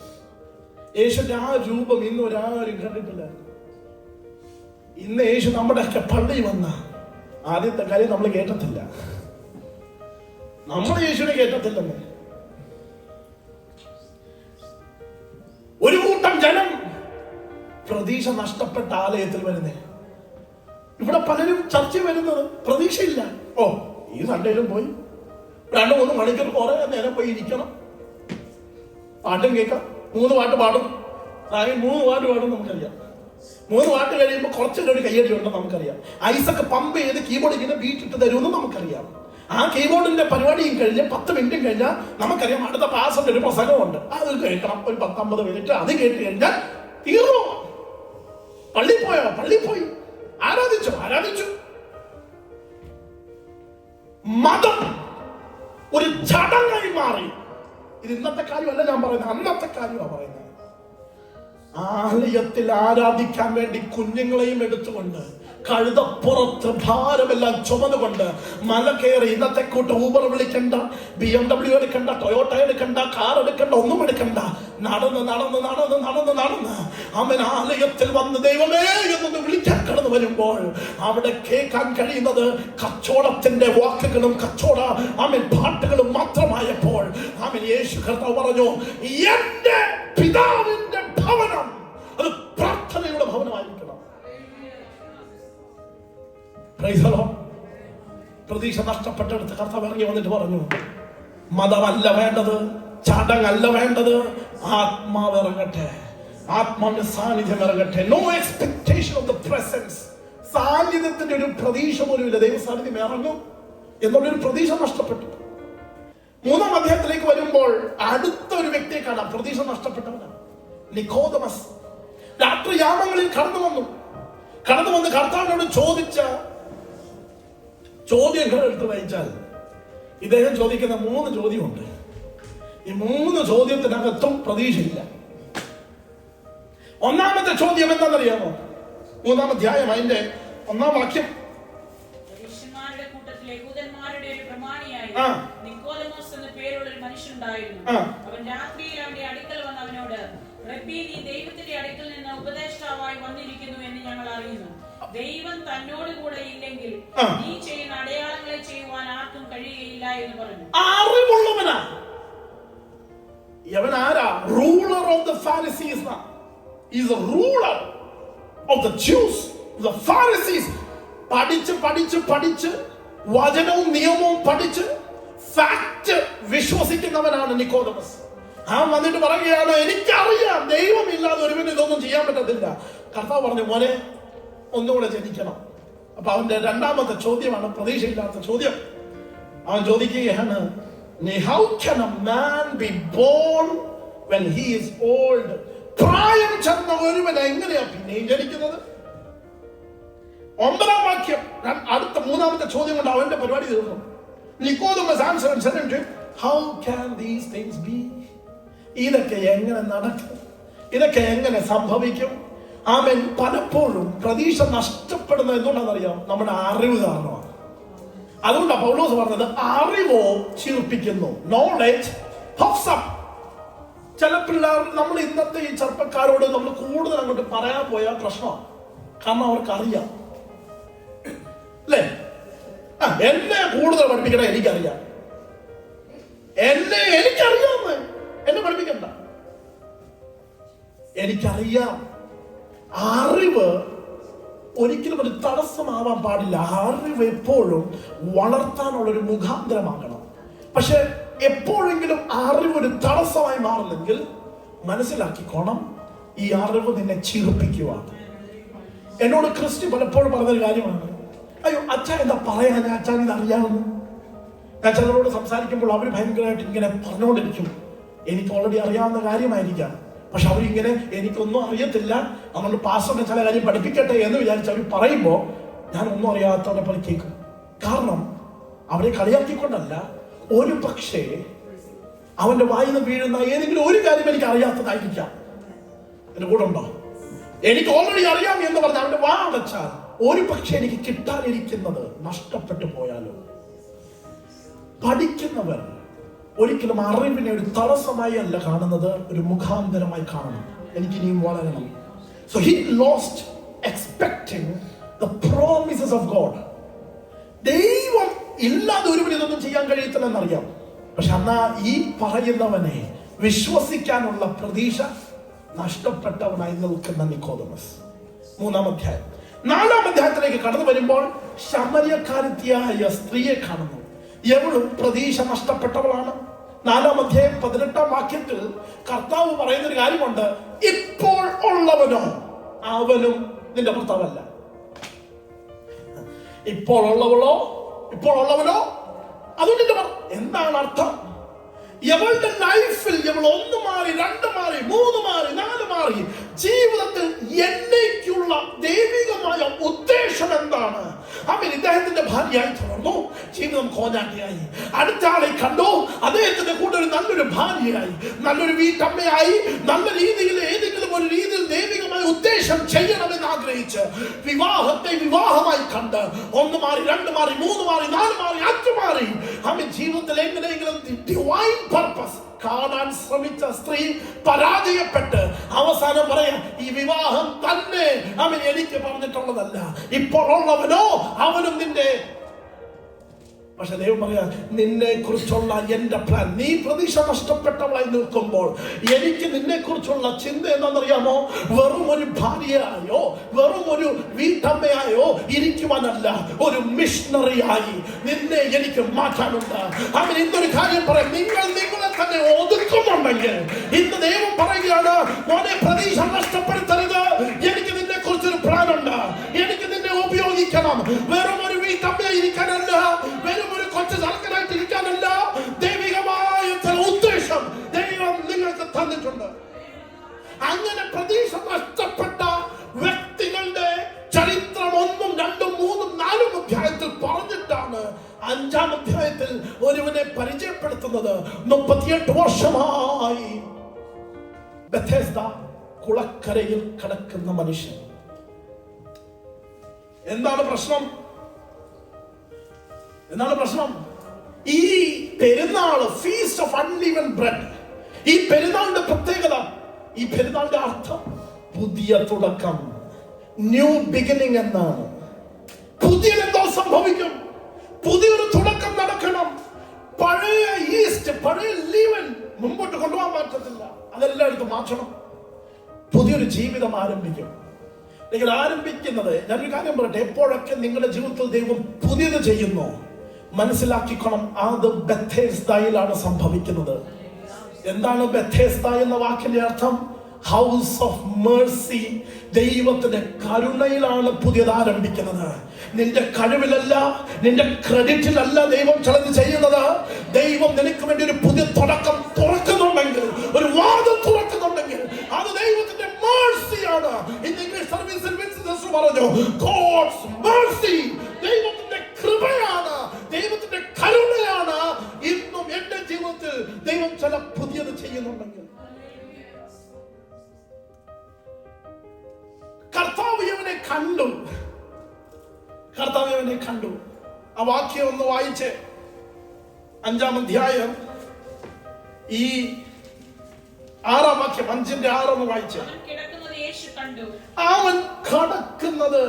Speaker 1: യേശുവിന്റെ ആ രൂപം ഇന്ന് ഒരാരും കണ്ടിട്ടില്ല. ഇന്ന് യേശു നമ്മുടെ ഒക്കെ പള്ളിയിൽ വന്ന ആദ്യത്തെ കാര്യം നമ്മൾ കേട്ടത്തില്ല. നമ്മൾ യേശുവിനെ കേട്ടത്തില്ലെന്ന്. ഒരു കൂട്ടം ജനം പ്രതീക്ഷ നഷ്ടപ്പെട്ട ആലയത്തിൽ വരുന്നേ. ഇവിടെ പലരും ചർച്ച വരുന്നത് പ്രതീക്ഷയില്ല. ഓ, ഈ സൺഡേയിലും പോയി 2-3 മണിക്കൂർ കുറെ നേരം പോയി ഇരിക്കണം, പാട്ടും കേൾക്കാം. 3 പാട്ട് പാടും, 3 പാട്ട് പാടും നമുക്കറിയാം. 3 പാട്ട് കഴിയുമ്പോൾ കുറച്ചൊരു കയ്യടി ഉണ്ടെന്ന് നമുക്കറിയാം. ഐസക്ക് പമ്പ് ചെയ്ത് കീബോർഡ് ഇങ്ങനെ ബീറ്റിട്ട് തരുമെന്ന് നമുക്കറിയാം. ആ കീബോർഡിന്റെ പരിപാടിയും കഴിഞ്ഞ് 10 മിനിറ്റും കഴിഞ്ഞാൽ നമുക്കറിയാം അടുത്ത പാസിന്റെ ഒരു പ്രസംഗമുണ്ട്, അത് കേൾക്കണം. ഒരു 10-50 മിനിറ്റ് അത് കേട്ട് കഴിഞ്ഞാൽ തീർന്നു. പള്ളിയിൽ പോയോ? പള്ളിയിൽ പോയി. ആരാധിച്ചു. മതം ഒരു ചടങ്ങായി മാറി. ഇത് ഇന്നത്തെ കാര്യമല്ല ഞാൻ പറയുന്നത്, അന്നത്തെ കാര്യമാണ് പറയുന്നത്. ആലയത്തിൽ ആരാധിക്കാൻ വേണ്ടി കുഞ്ഞുങ്ങളെയും എടുത്തുകൊണ്ട് കഴുതപ്പുറത്ത് ഭാരമെല്ലാം ചുമന്നുകൊണ്ട് മല കയറി. ഇന്നത്തെ കൂട്ട് ഊബർ വിളിക്കണ്ട, BMW എടുക്കണ്ട, ടൊയോട്ട എടുക്കണ്ട, കാർ എടുക്കണ്ട, ഒന്നും എടുക്കണ്ട. നടന്ന് അവൻ ആലയത്തിൽ വന്ന് ദൈവമേ എന്നൊന്ന് വിളിക്കാൻ കടന്നു വരുമ്പോൾ അവിടെ കേൾക്കാൻ കഴിയുന്നത് കച്ചവടത്തിന്റെ വാക്കുകളും അവൻ പാട്ടുകളും മാത്രമായപ്പോൾ അവൻ യേശു കർത്താവ് പറഞ്ഞു, എന്റെ പിതാവിന്റെ ഭവനം അത് പ്രാർത്ഥനയുടെ ഭവനമായിരിക്കണം. പ്രതീക്ഷ നഷ്ടപ്പെട്ടെടുത്ത് കർത്താവ് ഇറങ്ങി വന്നിട്ട് പറഞ്ഞു, മതമല്ല വേണ്ടത്, ചടങ്ങല്ല വേണ്ടത്, ആത്മാവ് ഇറങ്ങട്ടെ, ആത്മാവിന്റെ സാന്നിധ്യം ഇറങ്ങട്ടെ. No expectation of the presence. സാന്നിധ്യത്തിന്റെ ഒരു പ്രതീക്ഷ പോലും ഇല്ല. ദൈവ സാന്നിധ്യം ഇറങ്ങും എന്നുള്ളൊരു പ്രതീക്ഷ നഷ്ടപ്പെട്ടു. 3-ാം അധ്യായത്തിലേക്ക് വരുമ്പോൾ അടുത്തൊരു വ്യക്തിയെ കാണാം, പ്രതീക്ഷ നഷ്ടപ്പെട്ടവനാണ്. നിക്കോദമസ് രാത്രി യാമങ്ങളിൽ കടന്നു വന്ന് കർത്താവിനോട് ചോദിച്ച ചോദ്യങ്ങൾ എടുത്ത് വായിച്ചാൽ ഇദ്ദേഹം ചോദിക്കുന്ന 3 ചോദ്യമുണ്ട്. ഈ 3 ചോദ്യത്തിനകത്തും പ്രതീക്ഷയില്ല. ഒന്നാമത്തെ ചോദ്യം എന്താണെന്നറിയാമോ? 3-ാം അധ്യായം അതിന്റെ 1-ാം വാക്യം.
Speaker 2: പരീശന്മാരുടെ കൂട്ടത്തിൽ യഹൂദന്മാരുടെ ഒരു പ്രമാണിയായി നിക്കോദമോസ് എന്ന പേരുള്ള ഒരു മനുഷ്യനുണ്ടായിരുന്നു. അവൻ രാത്രിയിൽ അവന്റെ അടുക്കൽ വന്ന് അവനോട്, റബ്ബീ, നീ ദൈവത്തിന്റെ അടുക്കൽ നിന്ന് ഉപദേഷ്ടാവായി വന്നിരിക്കുന്നു എന്ന് ഞങ്ങൾ അറിയുന്നു. ദൈവം തന്നോട് കൂടെ ഇല്ലെങ്കിൽ നീ ചെയ്യുന്ന അടയാളങ്ങളെ ചെയ്യുവാൻ ആർക്കും കഴിയുകയില്ല എന്ന് പറഞ്ഞു.
Speaker 1: അറിവുള്ളവനാ ഇവൻ. ആരാ? Ruler of the Pharisees. Is A ruler of the juice, the Pharisees. പഠിച്ച് വചനവും നിയമവും പഠിച്ച് ഫാക്ട് വിശ്വസിക്കുന്നവനാണ് നിക്കോദമസ്. അവൻ വന്നിട്ട് പറയുകയാണ്, എനിക്കറിയാം ദൈവമില്ലാതെ ഒരുവിനും ഇതൊന്നും ചെയ്യാൻ പറ്റത്തില്ല. കർത്താവ് പറഞ്ഞു, മോനെ ഒന്നുകൂടെ ജനിക്കണം. അപ്പൊ അവന്റെ 2-ാമത്തെ ചോദ്യമാണ് പ്രതീക്ഷയില്ലാത്ത ചോദ്യം. അവൻ ചോദിക്കുകയാണ്, how can a man be born when he is old? പ്രായം ചെന്ന ഒരുവൻ എങ്ങനെയാ പിന്നെയും ജനിക്കുന്നത്? 9-ാം വാക്യം. അടുത്ത 3-ാമത്തെ ചോദ്യം കൊണ്ട് അവന്റെ പരിപാടി തീർന്നു. Nicodemus answered and said to him, how can these things be? ഇതൊക്കെ എങ്ങനെ നടക്കും? ഇതൊക്കെ എങ്ങനെ സംഭവിക്കും? ആമേൻ. പലപ്പോഴും പ്രതീക്ഷ നഷ്ടപ്പെടുന്നത് എന്തുകൊണ്ടാണെന്നറിയാം? നമ്മുടെ അറിവ് കാരണമാണ്. അതുകൊണ്ടാണ് പൗലോസ് പറഞ്ഞത്, അറിവോ ചിർപ്പിക്കുന്നു, നോളജ് puffs up. ചില പിള്ളേർ, നമ്മൾ ഇന്നത്തെ ഈ ചെറുപ്പക്കാരോട് നമ്മൾ കൂടുതൽ അങ്ങോട്ട് പറയാൻ പോയാൽ പ്രശ്നമാണ്. കാരണം അവർക്കറിയാം, അല്ലേ? എന്നെ കൂടുതൽ പഠിപ്പിക്കണ എനിക്കറിയാം, എനിക്കറിയാം, എന്നെ പഠിപ്പിക്കണ്ട. എനിക്കറിയാം. അറിവ് ഒരിക്കലും ഒരു തടസ്സമാവാൻ പാടില്ല. അറിവ് എപ്പോഴും വളർത്താനുള്ളൊരു മുഖാന്തരമാകണം. പക്ഷെ എപ്പോഴെങ്കിലും അറിവ് ഒരു തടസ്സമായി മാറുന്നെങ്കിൽ മനസ്സിലാക്കിക്കോണം, ഈ അറിവ് നിന്നെ ചിരിപ്പിക്കുവാണ്. എന്നോട് ക്രിസ്റ്റി പലപ്പോഴും പറഞ്ഞൊരു കാര്യമാണ്, അയ്യോ അച്ഛൻ എന്താ പറയാ, അച്ഛൻ ഇത് അറിയാമെന്ന്. ഞാൻ ചിലരോട് സംസാരിക്കുമ്പോൾ അവർ ഭയങ്കരമായിട്ട് ഇങ്ങനെ പറഞ്ഞുകൊണ്ടിരിക്കും. എനിക്ക് ഓൾറെഡി അറിയാവുന്ന കാര്യമായിരിക്കാം, പക്ഷെ അവരിങ്ങനെ എനിക്കൊന്നും അറിയത്തില്ല, അതുകൊണ്ട് പാസ്റ്ററിനെ ചില കാര്യം പഠിപ്പിക്കട്ടെ എന്ന് വിചാരിച്ച് അവർ പറയുമ്പോൾ ഞാൻ ഒന്നും അറിയാത്തവരെ പോലെ കേൾക്കും. കാരണം അവരെ കളിയാക്കിക്കൊണ്ടല്ല, ഒരു പക്ഷേ അവന്റെ വായിൽ നിന്ന് വീഴുന്ന ഏതെങ്കിലും ഒരു കാര്യം എനിക്ക് അറിയാത്തതായിരിക്കാം. എന്റെ കൂടെ ഉണ്ടോ? എനിക്ക് ഓൾറെഡി അറിയാം എന്ന് പറഞ്ഞാൽ അവന്റെ വാ അടച്ചാൽ ഒരു പക്ഷേ എനിക്ക് കിട്ടാനിരിക്കുന്നത് നഷ്ടപ്പെട്ടു പോയാലോ. പഠിക്കുന്നവർ ഒരിക്കലും അറിവിനെ ഒരു തടസ്സമായി അല്ല കാണുന്നത്, ഒരു മുഖാന്തരമായി കാണണം. എനിക്ക് ഇനിയും വളരണം. So he lost expecting the promises of God. ദൈവം ഇല്ലാതെ ഒരുവന് ഇതൊന്നും ചെയ്യാൻ കഴിയത്തില്ലെന്നറിയാം. പക്ഷെ എന്നാ ഈ പറയുന്നവനെ വിശ്വസിക്കാനുള്ള പ്രതീക്ഷ നഷ്ടപ്പെട്ടവനായി നിൽക്കുന്ന നിക്കോദമസ്. 3-ാം അധ്യായം. 4-ാം അധ്യായത്തിലേക്ക് കടന്നു വരുമ്പോൾ ശമര്യക്കാരത്തിയായ സ്ത്രീയെ കാണുന്നു. എവളും പ്രതീക്ഷ നഷ്ടപ്പെട്ടവളാണ്. 4-ാം അധ്യായം 18-ാം വാക്യത്തിൽ കർത്താവ് പറയുന്നൊരു കാര്യമുണ്ട്, ഇപ്പോൾ ഉള്ളവനോ അവനും നിന്റെ ഭർത്താവല്ല. ഇപ്പോൾ ഉള്ളവനോ അതും നിന്റെ ഭർത്താവ്. എന്താണ് അർത്ഥം? ഇവളുടെ ലൈഫിൽ ഇവൾ 1 മാറി, 2 മാറി, 3 മാറി, 4 മാറി. ജീവിതത്തിൽ എന്നേക്കുള്ള ദൈവികമായ ഉദ്ദേശം എന്താണ്? അവൻ ഇദ്ദേഹത്തിന്റെ ഭാര്യയായി തുടർന്നു, ജീവിതം കോഞ്ഞാട്ടിയായി. അടുത്ത ആളെ കണ്ടു, അദ്ദേഹത്തിന്റെ കൂടെ ഒരു നല്ലൊരു ഭാര്യയായി, നല്ലൊരു വീട്ടമ്മയായി, നല്ല രീതിയിൽ ഏതെങ്കിലും ഒരു രീതിയിൽ ദൈവികമായ ഉദ്ദേശം ചെയ്യണമെന്ന് ആഗ്രഹിച്ച് വിവാഹത്തെ വിവാഹമായി കണ്ട് 1 മാറി, 2 മാറി, 3 മാറി, 4 മാറി, 5 മാറി. അവൻ ജീവിതത്തിൽ എങ്ങനെയെങ്കിലും ഡിവൈൻ പർപ്പസ് കാണാൻ ശ്രമിച്ച സ്ത്രീ പരാജയപ്പെട്ട് അവസാനം പറയാം, ഈ വിവാഹം തന്നെ അവൻ എനിക്ക് പറഞ്ഞിട്ടുള്ളതല്ല, ഇപ്പോൾ ഉള്ളവനോ അവനും നിന്റെ. പക്ഷെ ദൈവം പറയാ, നിന്നെ കുറിച്ചുള്ള എന്റെ പ്ലാൻ, നീ പ്രതീക്ഷ നഷ്ടപ്പെട്ടവളായി നിൽക്കുമ്പോൾ എനിക്ക് നിന്നെ കുറിച്ചുള്ള ചിന്ത എന്താണെന്നറിയാമോ? വെറും ഒരു ഭാര്യയായോ വെറും ഒരു വീട്ടമ്മയായോ ഇരിക്കുവാനല്ല, ഒരു മിഷണറിയായി നിന്നെ എനിക്ക് മാറ്റാനുണ്ട്. അവൻ ഇന്നൊരു കാര്യം പറയാം, നിങ്ങൾ നിങ്ങളെ തന്നെ ഒതുക്കുന്നുണ്ടെങ്കിൽ ഇന്ന് ദൈവം പറയുകയാണ്, മോനെ പ്രതീക്ഷ നഷ്ടപ്പെടുത്തരുത്, എനിക്ക് നിന്നെ കുറിച്ചൊരു പ്ലാൻ ഉണ്ട്, എനിക്ക് നിന്നെ ഉപയോഗിക്കണം. വെറും ഒരു വീട്ടമ്മയായിരിക്കാനല്ല, വെറും ഒരു കൊച്ചു സർക്കനായിട്ട് ഇരിക്കാനല്ല, ദൈവികമായ ചില ഉദ്ദേശം ദൈവം നിങ്ങൾക്ക് തന്നിട്ടുണ്ട്. അങ്ങനെ പ്രതീക്ഷ നഷ്ടപ്പെട്ട വ്യക്തികളുടെ ചരിത്രം 1, 2, 3, 4 അധ്യായത്തിൽ പറഞ്ഞിട്ടാണ് 5-ാം അധ്യായത്തിൽ ഒരുവനെ പരിചയപ്പെടുത്തുന്നത്. 38 വർഷമായി ബെഥെസ്ദ കുളക്കരയിൽ കിടക്കുന്ന മനുഷ്യൻ. എന്താണ് പ്രശ്നം? ഈ പെരുന്നാൾ, ഫീസ്റ്റ് ഓഫ് അൺലീവൻ ബ്രെഡ്, ഈ പെരുന്നാളിന്റെ പ്രത്യേകത, ഈ പെരുന്നാളിന്റെ അർത്ഥം പുതിയ തുടക്കം, ന്യൂ ബിഗിനിങ് എന്നാണ്. പുതിയതെന്തോ സംഭവിക്കും, പുതിയൊരു തുടക്കം നടക്കണം. പഴയ ഈസ്റ്റ്, പഴയ ലീവൻ മുമ്പോട്ട് കൊണ്ടുപോകാൻ പറ്റത്തില്ല, അതെല്ലാം എടുത്ത് മാറ്റണം. പുതിയൊരു ജീവിതം ആരംഭിക്കും. നിങ്ങൾ ആരംഭിക്കുന്നത്, ഞാനൊരു കാര്യം പറയട്ടെ, എപ്പോഴൊക്കെ നിങ്ങളുടെ ജീവിതത്തിൽ ദൈവം പുതിയത് ചെയ്യുന്നു മനസ്സിലാക്കിക്കണം, അത് ബെഥെസ്ദയിലാണ് സംഭവിക്കുന്നത്. എന്താണ് ബെഥെസ്ദ എന്ന വാക്കിന്റെ അർത്ഥം? House of Mercy. ദൈവത്തിന്റെ കരുണയിലാണ് പുതിയത് ആരംഭിക്കുന്നത്. നിന്റെ കഴിവിലല്ല, നിന്റെ ക്രെഡിറ്റിലല്ല ദൈവം ചിലത് ചെയ്യുന്നത്. ദൈവം നിനക്ക് വേണ്ടി ഒരു പുതിയ തുടക്കം തുറക്കുന്നുണ്ടെങ്കിൽ, ഒരു വാതിൽ തുറക്കുന്നുണ്ടെങ്കിൽ അത് ദൈവത്തിന്റെ മേഴ്സിയാണ്. ഇന്ന് ഇംഗ്ലീഷ് സർവീസിൽ പറഞ്ഞു, ഗോഡ്സ് മേഴ്സി, ദൈവത്തിന്റെ കൃപയാണ്, ദൈവത്തിന്റെ കരുണയാണ്. ഇന്നും എന്റെ ജീവിതത്തിൽ ദൈവം ചില പുതിയത് ചെയ്യുന്നുണ്ടെങ്കിൽ, കർത്താവ് അവനെ കണ്ടു. ആ വാക്യം ഒന്ന് വായിച്ച്, 5-ാം അധ്യായം ഈ 6-ാം വാക്യം, 5-ന്റെ 6 ഒന്ന് വായിച്ച്.
Speaker 2: യേശു കണ്ടു.
Speaker 1: അവൻ കടക്കുന്നത്.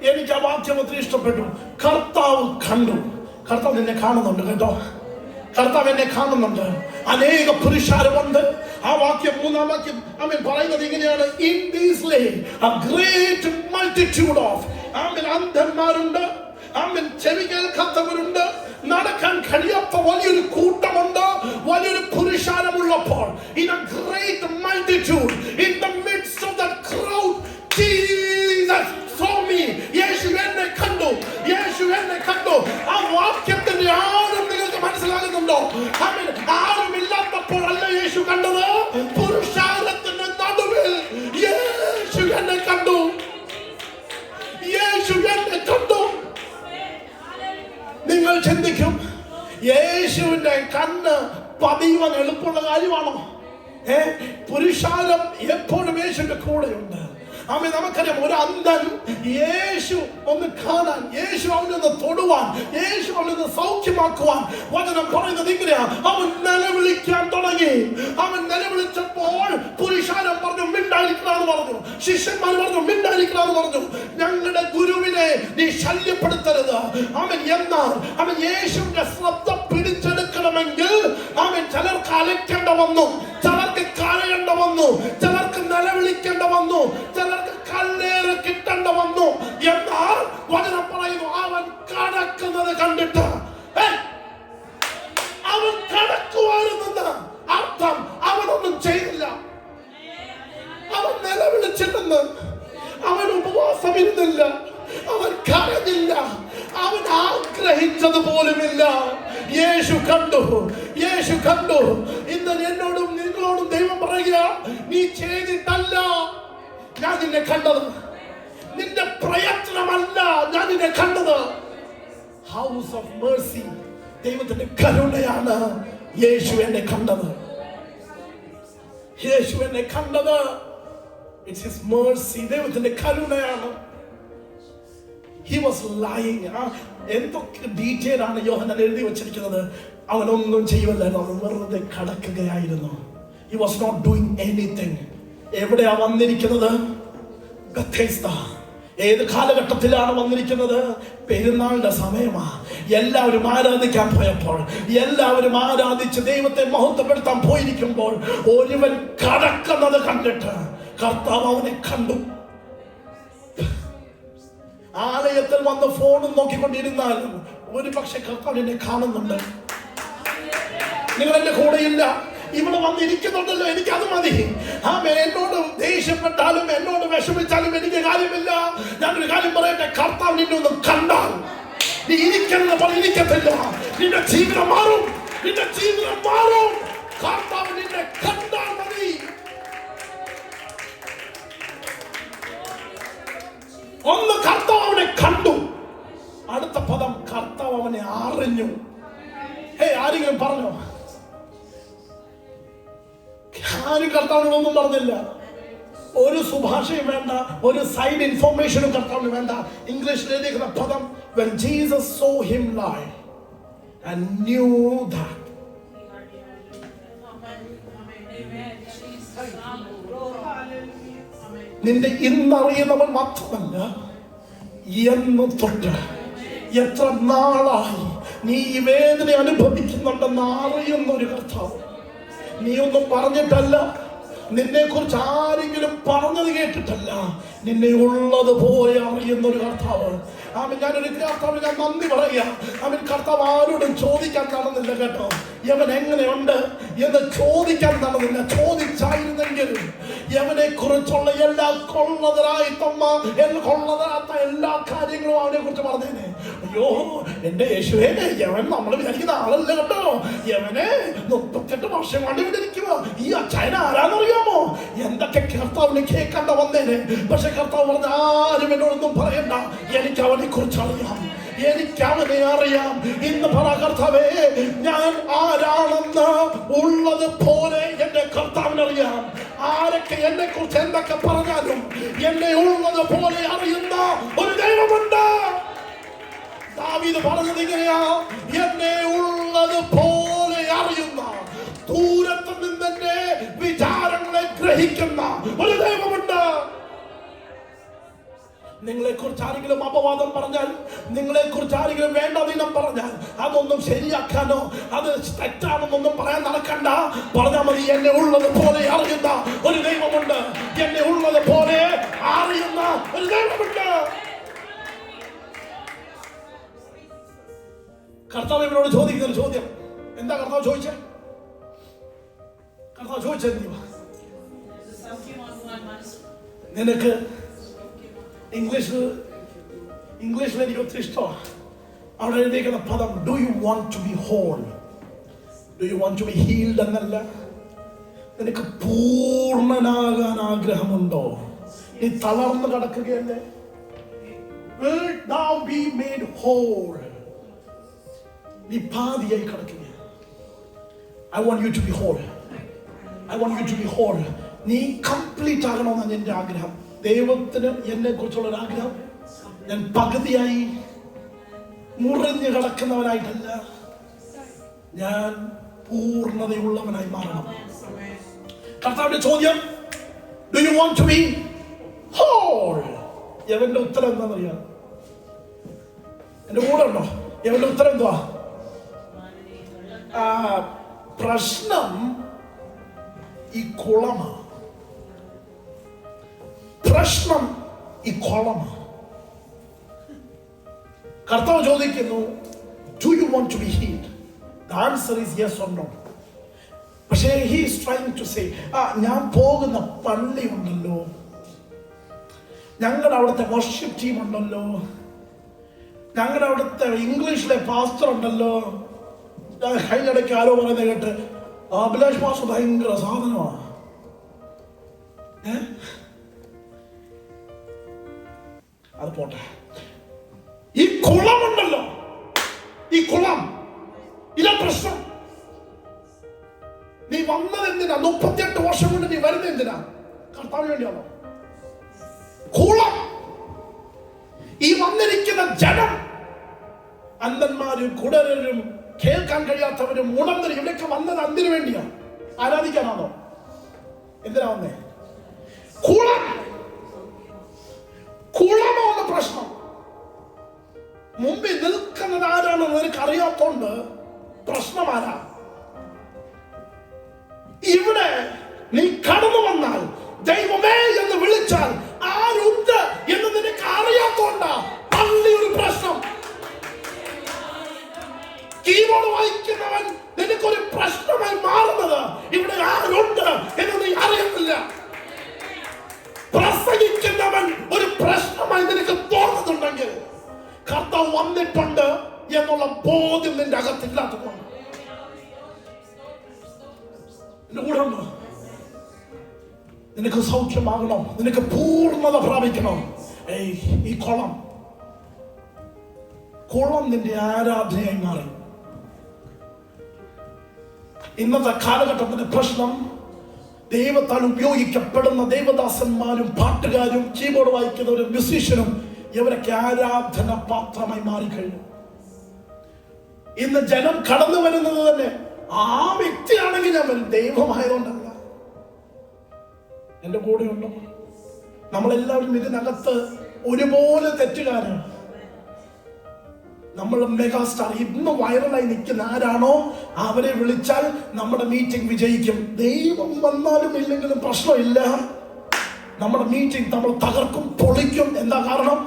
Speaker 1: എനിക്ക് ആ വാക്യം ഒത്തിരി ഇഷ്ടപ്പെട്ടു. കർത്താവ് കണ്ടു. കർത്താവ് നിന്നെ കാണുന്നുണ്ട് കേട്ടോ. കർത്താവ് എന്നെ കാണുന്നുണ്ട്. അനേക പുരുഷാരമുണ്ട്. ആ വാക്യം, മൂന്നാം വാക്യം അവൻ പറയുന്നത് ഇങ്ങനെയാണ്: in these lay a great multitude of. അവൻ അന്ധന്മാരുണ്ട്, അവൻ ചെവി കേൾക്കാത്തവരുണ്ട്, നടക്കാൻ കഴിയാത്ത വലിയൊരു കൂട്ടമുണ്ട്. വലിയൊരു പുരുഷാരമുള്ളപ്പോൾ, in a great multitude, in the midst of that crowd, Jesus saw me. യേശു എന്നെ കണ്ടു. യേശു എന്നെ കണ്ടു. ആ വാക്യത്തിന്റെ ആഴം നിങ്ങൾക്ക് മനസ്സിലാകുന്നുണ്ടോ? ആരുമില്ലാത്തപ്പോഴല്ല യേശു കണ്ടത്. പുരുഷാരത്തിന്റെ നടുവിൽ യേശു എന്നെ കണ്ടു. യേശു എന്നെ കണ്ടു. നിങ്ങൾ ചിന്തിക്കും, യേശുവിന്റെ കണ്ണ് പതിയുവാൻ എളുപ്പമുള്ള കാര്യമാണോ? പുരുഷാരം എപ്പോഴും യേശുവിന്റെ കൂടെയുണ്ട്. ആമേൻ. നമുക്കറിയാം, ഒരു അന്ധൻ യേശു ഒന്ന് കാണാൻ, യേശു അവനൊന്ന് തൊടുവാൻ, യേശു അവനൊന്ന് സൗഖ്യമാക്കുവാൻ വചനം പറയുന്നത് ഇങ്ങനെയാ: അവൻ നിലവിളിക്കാൻ തുടങ്ങി. അവൻ നിലവിളിച്ചപ്പോൾ പുരുഷാരം പറഞ്ഞു മിണ്ടായിരിക്കണമെന്ന് പറഞ്ഞു. ശിഷ്യന്മാർ പറഞ്ഞു മിണ്ടായിരിക്കണമെന്ന് പറഞ്ഞു. ഞങ്ങളുടെ ഗുരുവിനെ നീ ശല്യപ്പെടുത്തരുത്. അവൻ എന്നാൽ അവൻ യേശുവിന്റെ ശ്രദ്ധ പിടിച്ചെടുക്കണമെങ്കിൽ അവൻ ചിലർക്ക് അലക്കേണ്ട വന്നു, ചിലർക്ക് കരയേണ്ട വന്നു, ചിലർക്ക് നിലവിളിക്കേണ്ട വന്നു, ചിലർക്ക് കല്ലേറ് കിട്ടേണ്ട വന്നു. എന്നാൽ വചനം പറയുന്നു, അവൻ കടക്കുന്നത് കണ്ടിട്ട്, അവൻ കടക്കുവാനെന്ന് അർത്ഥം അവനൊന്നും ചെയ്തില്ല. അവൻ നിലവിളിച്ചില്ലെന്ന്, അവൻ ഉപവാസം ഇരുന്നില്ല, അവൻ കരഞ്ഞില്ല, അവൻ ആഗ്രഹിച്ചത് പോലുമില്ല. യേശു കണ്ടു. യേശു കണ്ടു. ഇന്ന് എന്നോടും നിങ്ങളോടും ദൈവം പറയുക, നീ ചെയ്തിട്ടല്ല ഞാൻ നിന്നെ കണ്ടത്, നിന്റെ പ്രയത്നമല്ല ഞാൻ നിന്നെ കണ്ടത്. ഹൗസ് ഓഫ് മേഴ്സി, ദൈവത്തിന്റെ കരുണയാണ് യേശു എന്നെ കണ്ടത്. യേശു എന്നെ കണ്ടത് ഇറ്റ്സ് ഹിസ് മേഴ്സി, ദൈവത്തിന്റെ കരുണയാണ്. He was lying. എന്തൊക്കെ ഡീറ്റെയിൽ ആണ് യോഹന്നാൻ എഴുതി വെച്ചിരിക്കുന്നത്. അവനൊന്നും ചെയ്യുമല്ലായിരുന്നു, അവൻ വെറുതെ കടക്കുകയായിരുന്നു. He was not doing anything. എവിടെയാ വന്നിരിക്കുന്നത്? ബെഥെസ്ദ. ഏത് കാലഘട്ടത്തിലാണ് വന്നിരിക്കുന്നത്? പെരുന്നാളിന്റെ സമയമാ. എല്ലാവരും ആരാധിക്കാൻ പോയപ്പോൾ, എല്ലാവരും ആരാധിച്ച് ദൈവത്തെ മഹത്വപ്പെടുത്താൻ പോയിരിക്കുമ്പോൾ, ഒരുവൻ കടക്കുന്നത് കണ്ടിട്ട് കർത്താവ് അവനെ കണ്ടു. ആലയത്തിൽ വന്ന് ഫോണും നോക്കിക്കൊണ്ടിരുന്നാലും ഒരു പക്ഷെ കർത്താവിനെ കാണുന്നുണ്ട്. നിങ്ങൾ എന്റെ കൂടെയില്ല, ഇവിടെ വന്നിരിക്കുന്നുണ്ടല്ലോ, എനിക്കത് മതി. എന്നോട് ദേഷ്യപ്പെട്ടാലും എന്നോട് വിഷമിച്ചാലും എനിക്ക് കാര്യമില്ല. ഞാനൊരു കാര്യം പറയട്ടെ, കർത്താവ് നിന്നെ ഒന്ന് കണ്ടാൽ നീ ഇരിക്കുന്നത് പോലെ ഇരിക്കത്തില്ല. നിന്റെ ജീവിതം മാറും, നിന്റെ ജീവിതം മാറും. കർത്താവ് നിന്നെ കണ്ടാൽ മതി. ഒന്ന് കർത്താവ് അവനെ കണ്ടു. അടുത്ത പദം, കർത്താവ് അവനെ അറിഞ്ഞു. ആരെങ്കിലും പറഞ്ഞോ? ആരും കർത്താവിനൊന്നും പറഞ്ഞില്ല. ഒരു സുഭാഷയും വേണ്ട, ഒരു സൈഡ് ഇൻഫോർമേഷനും കർത്താവിന് വേണ്ട. ഇംഗ്ലീഷിൽ എഴുതിയിരിക്കുന്ന പദം, when Jesus saw him lie and knew that. നിന്റെ ഇന്നറിയുന്നവൻ മാത്രമല്ല, എന്ന് തൊട്ട് എത്ര നാളായി നീ ഈ വേദന അനുഭവിക്കുന്നുണ്ടെന്ന് അറിയുന്ന ഒരു കർത്താവ്. നീ ഒന്നും പറഞ്ഞിട്ടല്ല, നിന്നെ കുറിച്ച് ആരെങ്കിലും പറഞ്ഞത് കേട്ടിട്ടല്ല, നിന്നെ ഉള്ളതുപോലെ അറിയുന്ന ഒരു കർത്താവ്. ഞാനൊരു കർത്താവ് ഞാൻ നന്ദി പറയാ. കർത്താവ് ആരോടും ചോദിക്കാൻ നടന്നില്ല കേട്ടോ. യവൻ എങ്ങനെയുണ്ട് എന്ന് ചോദിക്കാൻ നടന്നില്ല. ചോദിച്ചായിരുന്നെങ്കിൽ യവനെ കുറിച്ചുള്ള എല്ലാ കൊള്ളതരാത്ത എല്ലാ കാര്യങ്ങളും അവനെ കുറിച്ച് പറഞ്ഞേനെ. അയ്യോ എന്റെ യേശുവേ, യവൻ നമ്മൾ വിചാരിക്കുന്ന ആളല്ല കേട്ടോ. യവനെ 38 വർഷം കൊണ്ട് ഇവിടെ ഇരിക്കുക. ഈ അച്ചായന ആരാന്നറിയാമോ? എന്തൊക്കെ കർത്താവിന് കേൾക്കണ്ട വന്നേനെ. പക്ഷെ കർത്താവ് പറഞ്ഞ, ആരും എന്നോടൊന്നും പറയണ്ട, എനിക്ക് അവനെ കുറിച്ച് അറിയാം, എനിക്ക് അവനെ അറിയാം. ഇന്ന് പറ, കർത്താവേ, ഞാൻ ആരാണെന്ന് ഉള്ളത് പോലെ എന്റെ കർത്താവിനറിയാം. ആരൊക്കെ എന്നെ കുറിച്ച് എന്തൊക്കെ പറഞ്ഞാലും എന്നെ ഉള്ളത് പോലെ അറിയുന്ന ഒരു ദൈവമുണ്ട്. ദാവീദ് പറഞ്ഞത് ഇങ്ങനെയാ, എന്നെ ഉള്ളത് പോലെ അറിയുന്ന, ദൂരത്ത് നിന്നെ വിചാരങ്ങളെ ഗ്രഹിക്കുന്ന അനുഗ്രഹിക്കുന്ന ഒരു ദൈവമുണ്ട്. നിങ്ങളെ കുറിച്ച് ആരെങ്കിലും അപവാദം പറഞ്ഞാൽ, നിങ്ങളെ കുറിച്ച് ആരെങ്കിലും വേണ്ടതിനം പറഞ്ഞാൽ, അതൊന്നും ശരിയാക്കാനോ അത് തെറ്റാണെന്നൊന്നും പറയാൻ നടക്കണ്ട. പറഞ്ഞാൽ മതി, എന്നെ ഉള്ളത് പോലെ അറിയുന്ന ഒരു ദൈവമുണ്ട്. എന്നെ ഉള്ളത് പോലെ അറിയുന്ന ഒരു ദൈവമുണ്ട്. കർത്താവ് ഇവരോട് ചോദിക്കുന്ന ഒരു ചോദ്യം എന്താ? കർത്താവ് ചോദിച്ചത് നിനക്ക് ഇംഗ്ലീഷിൽ എനിക്ക് ഒത്തിരി ഇഷ്ടമാണ്. അവിടെ എഴുതിയിരിക്കുന്ന പദം do you want to be whole, do you want to be healed എന്നല്ല. നിനക്ക് പൂർണ്ണനാകാൻ ആഗ്രഹമുണ്ടോ? നീ തളർന്നു കിടക്കുകയല്ലേ? Will thou be made whole? നീ പാതിയായി കിടക്കുക. I want you to be whole. I want you to be whole. നീ കംപ്ലീറ്റ് ആകണമെന്നാണ് എൻ്റെ ആഗ്രഹം. ദൈവത്തിന് എന്നെ കുറിച്ചുള്ള ഒരു ആഗ്രഹം, ഞാൻ പകുതിയായി മുറിഞ്ഞു കിടക്കുന്നവനായിട്ടല്ല, ഞാൻ പൂർണ്ണതയുള്ളവനായി മാറണം. കർത്താവിന്റെ ചോദ്യം, do you want to be whole? എവന്റെ ഉത്തരം എന്താണെന്നറിയാം? എന്റെ കൂടെ ഉണ്ടോ? എവന്റെ ഉത്തരം എന്തുവാ? പ്രശ്നം ഈ കുളമാണ്. പ്രശ്നം ഈ കുളമാണ്. കർത്താവ് ചോദിക്കുന്നു, do you want to be healed? The answer is yes or no. പക്ഷേ he is trying to say, ഞാൻ പോകുന്ന പള്ളി ഉണ്ടല്ലോ, ഞങ്ങളുടെ അവിടുത്തെ വർഷിപ്പ് ടീം ഉണ്ടല്ലോ, ഞങ്ങളുടെ അവിടുത്തെ ഇംഗ്ലീഷിലെ പാസ്റ്റർ ഉണ്ടല്ലോ. കഴിഞ്ഞിടയ്ക്ക് ആരോ പറയുന്നത് കേട്ട്, അഭിലാഷ് പാസ്റ്റർ ഭയങ്കര സാധനമാണ്. അത് പോട്ടെ. ഈ കുളമുണ്ടല്ലോ, ഈ കുളം, ഇതാ പ്രശ്നം. നീ വന്നത് എന്തിനാ? 38 വർഷം കൊണ്ട് നീ വരുന്നത് എന്തിനാ? കർത്താവിന് വേണ്ടിയാണോ? കുളം, ഈ വന്നിരിക്കുന്ന ജനം, അന്ധന്മാരും കുടരരും കേൾക്കാൻ കഴിയാത്തവരും ഉണർന്നവരും ഇവിടേക്ക് വന്നത് എന്തിനു വേണ്ടിയാ? ആരാധിക്കാനാണോ? എന്തിനാ വന്നേ? കുളം, കുളമാണ് പ്രശ്നം. മുമ്പിൽ നിൽക്കുന്നത് ആരാണെന്ന് നിനക്ക് അറിയാത്തോണ്ട് പ്രശ്നമാരാ? ഇവിടെ നീ കടന്നു വന്നാൽ ദൈവമേ എന്ന് വിളിച്ചാൽ ആരുണ്ട് എന്ന് നിനക്ക് അറിയാത്തോണ്ടാ വലിയൊരു പ്രശ്നം. കീബോർഡ് വായിക്കുന്നവൻ നിനക്കൊരു പ്രശ്നമായി മാറുന്നത് ഇവിടെ ആരുണ്ട് എന്ന് നീ അറിയുന്നില്ല. പ്രസംഗിക്കുന്നവൻ ഒരു പ്രശ്നമായി നിനക്ക് തോന്നുന്നുണ്ടെങ്കിൽ കർത്താവ് വന്നിട്ടുണ്ട് എന്നുള്ള ബോധ്യം നിന്റെ അകത്തില്ലാത്തതുകൊണ്ട്. എന്റെ കൂടെ ഉണ്ടോ? നിനക്ക് സൗഖ്യമാകണം, നിനക്ക് പൂർണ്ണത പ്രാപിക്കണം. ഈ കുളം നിന്റെ ആരാധനയായി മാറി. ഇന്നത്തെ കാലഘട്ടത്തിന്റെ പ്രശ്നം, ദൈവത്താൽ ഉപയോഗിക്കപ്പെടുന്ന ദൈവദാസന്മാരും പാട്ടുകാരും കീബോർഡ് വായിക്കുന്നവരും മ്യൂസീഷ്യനും ഇവരൊക്കെ ആരാധന പാത്രമായി മാറിക്കഴിഞ്ഞു. ഇന്ന് ജനം കടന്നു വരുന്നത് തന്നെ ആ വ്യക്തിയാണെങ്കിൽ ഞാൻ വരും, ദൈവമായതുകൊണ്ടല്ല. എന്റെ കൂടെ ഉണ്ടോ? നമ്മളെല്ലാവരും ഇതിനകത്ത് ഒരുപോലെ തെറ്റുകാരാണ്. നമ്മൾ മെഗാസ്റ്റാർ ഇന്ന് വൈറലായി നിൽക്കുന്ന ആരാണോ അവരെ വിളിച്ചാൽ നമ്മുടെ മീറ്റിംഗ് വിജയിക്കും. ദൈവം വന്നാലും ഇല്ലെങ്കിലും പ്രശ്നമില്ല, നമ്മുടെ മീറ്റിംഗ് നമ്മൾ തകർക്കും, പൊളിക്കും. എന്താ കാരണം?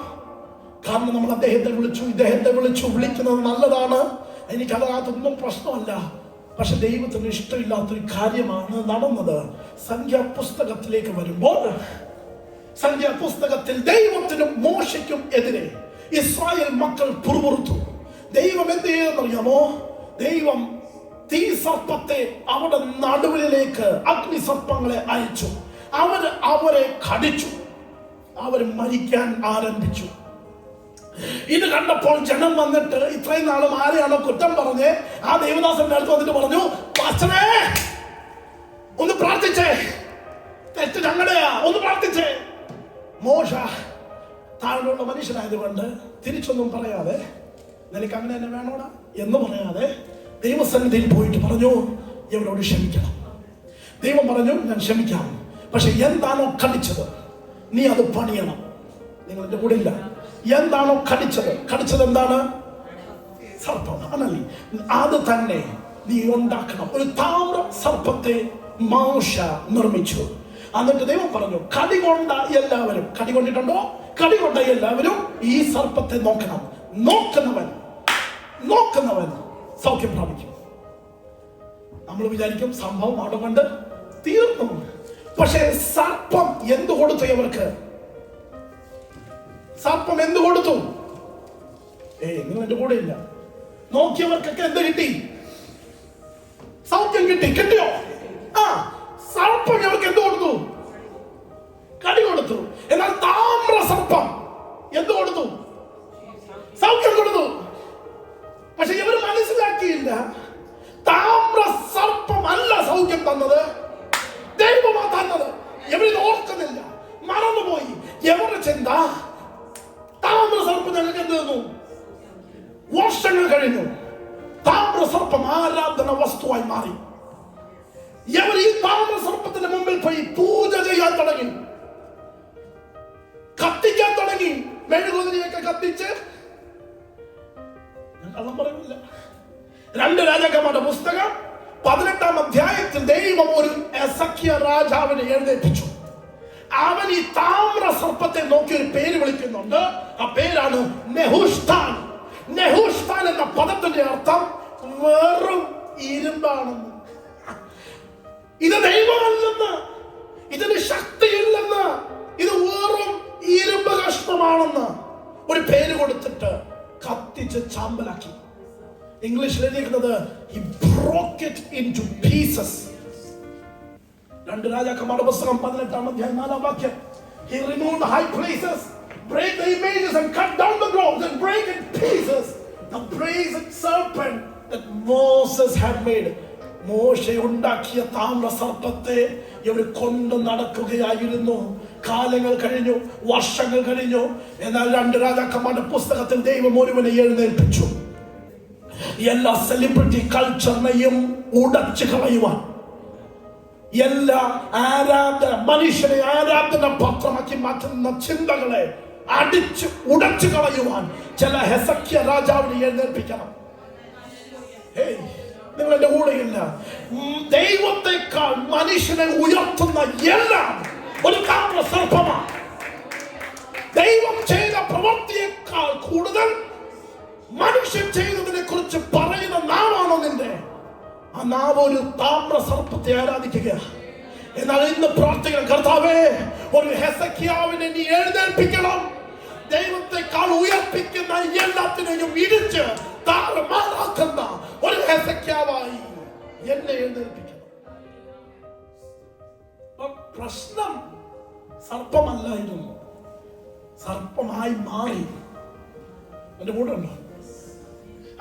Speaker 1: നമ്മൾ അദ്ദേഹത്തെ വിളിച്ചു, ഇദ്ദേഹത്തെ വിളിച്ചു. വിളിക്കുന്നത് നല്ലതാണ്, എനിക്കതിനകത്തൊന്നും പ്രശ്നമല്ല. പക്ഷെ ദൈവത്തിന് ഇഷ്ടമില്ലാത്തൊരു കാര്യമാണ് നടന്നത്. സംഖ്യാപുസ്തകത്തിലേക്ക് വരുമ്പോൾ, സംഖ്യാപുസ്തകത്തിൽ ദൈവത്തിനും മോശയ്ക്കും എതിരെ ഇസ്രായേൽ മക്കൾ പുറമുറുത്തു. ദൈവം എന്ത് ചെയ്തെന്നറിയാമോ? ദൈവം തീ സർപ്പത്തെ അവിടെ നടുവിലേക്ക് അഗ്നിസർപ്പങ്ങളെ അയച്ചു. അവരെ കടിച്ചു, അവർ മരിക്കാൻ ആരംഭിച്ചു. ഇത് കണ്ടപ്പോൾ ജനം വന്നിട്ട് ഇത്രയും നാളും ആരെയാണോ കുറ്റം പറഞ്ഞ് ആ ദേവദാസന്റെ അടുത്ത് വന്നിട്ട് പറഞ്ഞു, പാസ്റ്ററേ ഒന്ന് പ്രാർത്ഥിച്ചേ, തെറ്റ് ഞങ്ങളുടെയാ, ഒന്ന് പ്രാർത്ഥിച്ചേ. മോശ താഴെയുള്ള മനുഷ്യനായതുകൊണ്ട് തിരിച്ചൊന്നും പറയാതെ, നിനക്ക് അങ്ങനെ തന്നെ വേണോടാ എന്ന് പറയാതെ ദൈവസന്നിധിയിൽ പോയിട്ട് പറഞ്ഞു, ഇവരോട് ക്ഷമിക്കണം. ദൈവം പറഞ്ഞു, ഞാൻ ക്ഷമിക്കാം, പക്ഷെ എന്താണോ കടിച്ചത് നീ അത് പണിയണം. നിങ്ങൾ എന്റെ കൂടെ ഇല്ല. എന്താണോ കടിച്ചത് എന്താണ്? സർപ്പം ആണല്ലേ? അത് തന്നെ നീ ഉണ്ടാക്കണം. ഒരു താമ്ര സർപ്പത്തെ മോശ നിർമ്മിച്ചു. എന്നിട്ട് ദൈവം പറഞ്ഞു, കടികൊണ്ട എല്ലാവരും ഈ സർപ്പത്തെ നോക്കണം. നോക്കുന്നവൻ സൗഖ്യം പ്രാപിക്കും. നമ്മൾ വിചാരിക്കും സംഭവം അവിടെ കൊണ്ട് തീർന്നു. പക്ഷേ സർപ്പം എന്ത് കൊടുത്തു അവർക്ക്? സർപ്പം എന്ത് കൊടുത്തു? നിങ്ങൾ എന്റെ കൂടെ ഇല്ല. നോക്കിയവർക്കൊക്കെ എന്ത് കിട്ടി? സൗഖ്യം കിട്ടിയോ? സർപ്പം അവർക്ക് എന്ത് കൊടുത്തു? കടി കൊടുത്തു. എന്നാൽ താമ്ര സർപ്പം എന്ത് കൊടുത്തു? സൗഖ്യം കൊടുത്തു. പക്ഷെ ഇവർ മനസ്സിലാക്കിയില്ല, താമ്ര സർപ്പം അല്ല സൗഖ്യം തന്നത്, ദൈവമാ തന്നത്. ഇവരിത് ഓർക്കുന്നില്ല, മറന്നുപോയി. എവരുടെ ചിന്ത താമ്ര സർപ്പം ഞങ്ങൾക്ക് എന്ത് തന്നു? വർഷങ്ങൾ കഴിഞ്ഞു താമ്ര സർപ്പം ആരാധന വസ്തുവായി മാറി. ഇവർ ഈ താമ്ര സർപ്പത്തിന്റെ മുമ്പിൽ പോയി പൂജ ചെയ്യാൻ തുടങ്ങി, കത്തിക്കാൻ തുടങ്ങി. മെഴുകുതിരിയൊക്കെ കത്തിച്ച്, ഞാൻ കള്ളം പറയുന്നില്ല. 2 രാജാക്കന്മാരുടെ പുസ്തകം 18-ാം അധ്യായത്തിൽ ദൈവം ഒരു എസക്കിയ രാജാവിനെ എഴുന്നേൽപ്പിച്ചു. അവൻ ഈ താമ്ര സർപ്പത്തെ നോക്കി ഒരു പേര് വിളിക്കുന്നുണ്ട്. ആ പേരാണ് നെഹുഷ്താൻ. നെഹുഷ്താൻ എന്ന പദത്തിന്റെ അർത്ഥം വെറും ഇരുമ്പാണെന്ന്. ഇത് ദൈവമല്ലെന്ന്, ഇതിന് ശക്തിയില്ലെന്ന്, ഇത് വെറും ഇരുമ്പ് കഷ്ണമാണെന്ന് ഒരു പേര് കൊടുത്തിട്ട് കത്തിച്ച് ചാമ്പലാക്കി. ഇംഗ്ലീഷിൽ എഴുതിയിരിക്കുന്നത് he broke it into pieces. 2 രാജാക്കന്മാരുടെ പുസ്തകം 18-ാം അധ്യായം 4-ാം വാക്യം. He removed the high places, break the images and cut down the groves and break in pieces the brazen serpent that Moses had made. മോശ ഉണ്ടാക്കിയ താമ്ര സർപ്പത്തെ ഇവർ കൊണ്ട് നടക്കുകയായിരുന്നു. കാലങ്ങൾ കഴിഞ്ഞു, വർഷങ്ങൾ കഴിഞ്ഞു. എന്നാൽ 2 രാജാക്കന്മാരുടെ പുസ്തകത്തിൽ ദൈവം ഒരുവനെ എഴുന്നേൽപ്പിച്ചു. എല്ലാ സെലിബ്രിറ്റി കൾച്ചറിനെയും ഉടച്ചു കളയുവാൻ, എല്ലാ മനുഷ്യനെ ആരാധന പത്രമാക്കി മാറ്റുന്ന ചിന്തകളെ അടിച്ച് ഉടച്ചു കളയുവാൻ ചില ഹെസക്കിയ രാജാവിനെ എഴുന്നേൽപ്പിക്കണം. നിങ്ങൾ എന്റെ കൂടെയില്ല. ദൈവത്തെക്കാൾ മനുഷ്യനെ ഉയർത്തുന്ന എല്ലാം ഒരു താമ്ര സർപ്പമാണ്. ദൈവം ചെയ്ത പ്രവൃത്തിയേക്കാൾ കൂടുതൽ മനുഷ്യൻ ചെയ്തതിനെ കുറിച്ച് പറയുന്ന നാവാണോ നിന്റെ? ആ നാവ് ഒരു താമ്ര സർപ്പത്തെ ആരാധിക്കുക. എന്നാൽ ഇന്ന് പ്രാർത്ഥിക്കണം, കർത്താവേ ഒരു ഹെസക്കിയാവിനെ നീ എഴുന്നേൽപ്പിക്കണം. ദൈവത്തെക്കാൾ ഉയർപ്പിക്കുന്ന എല്ലാത്തിനെയും ഇടിച്ച് താറുമാറാക്കുന്ന ഒരു ഹെസക്കിയാവായി എന്നെ എഴുന്നേൽപ്പിക്കണം. പ്രശ്നം സർപ്പമല്ലായിരുന്നു, സർപ്പമായി മാറി. എന്റെ കൂടെ ഉണ്ടോ?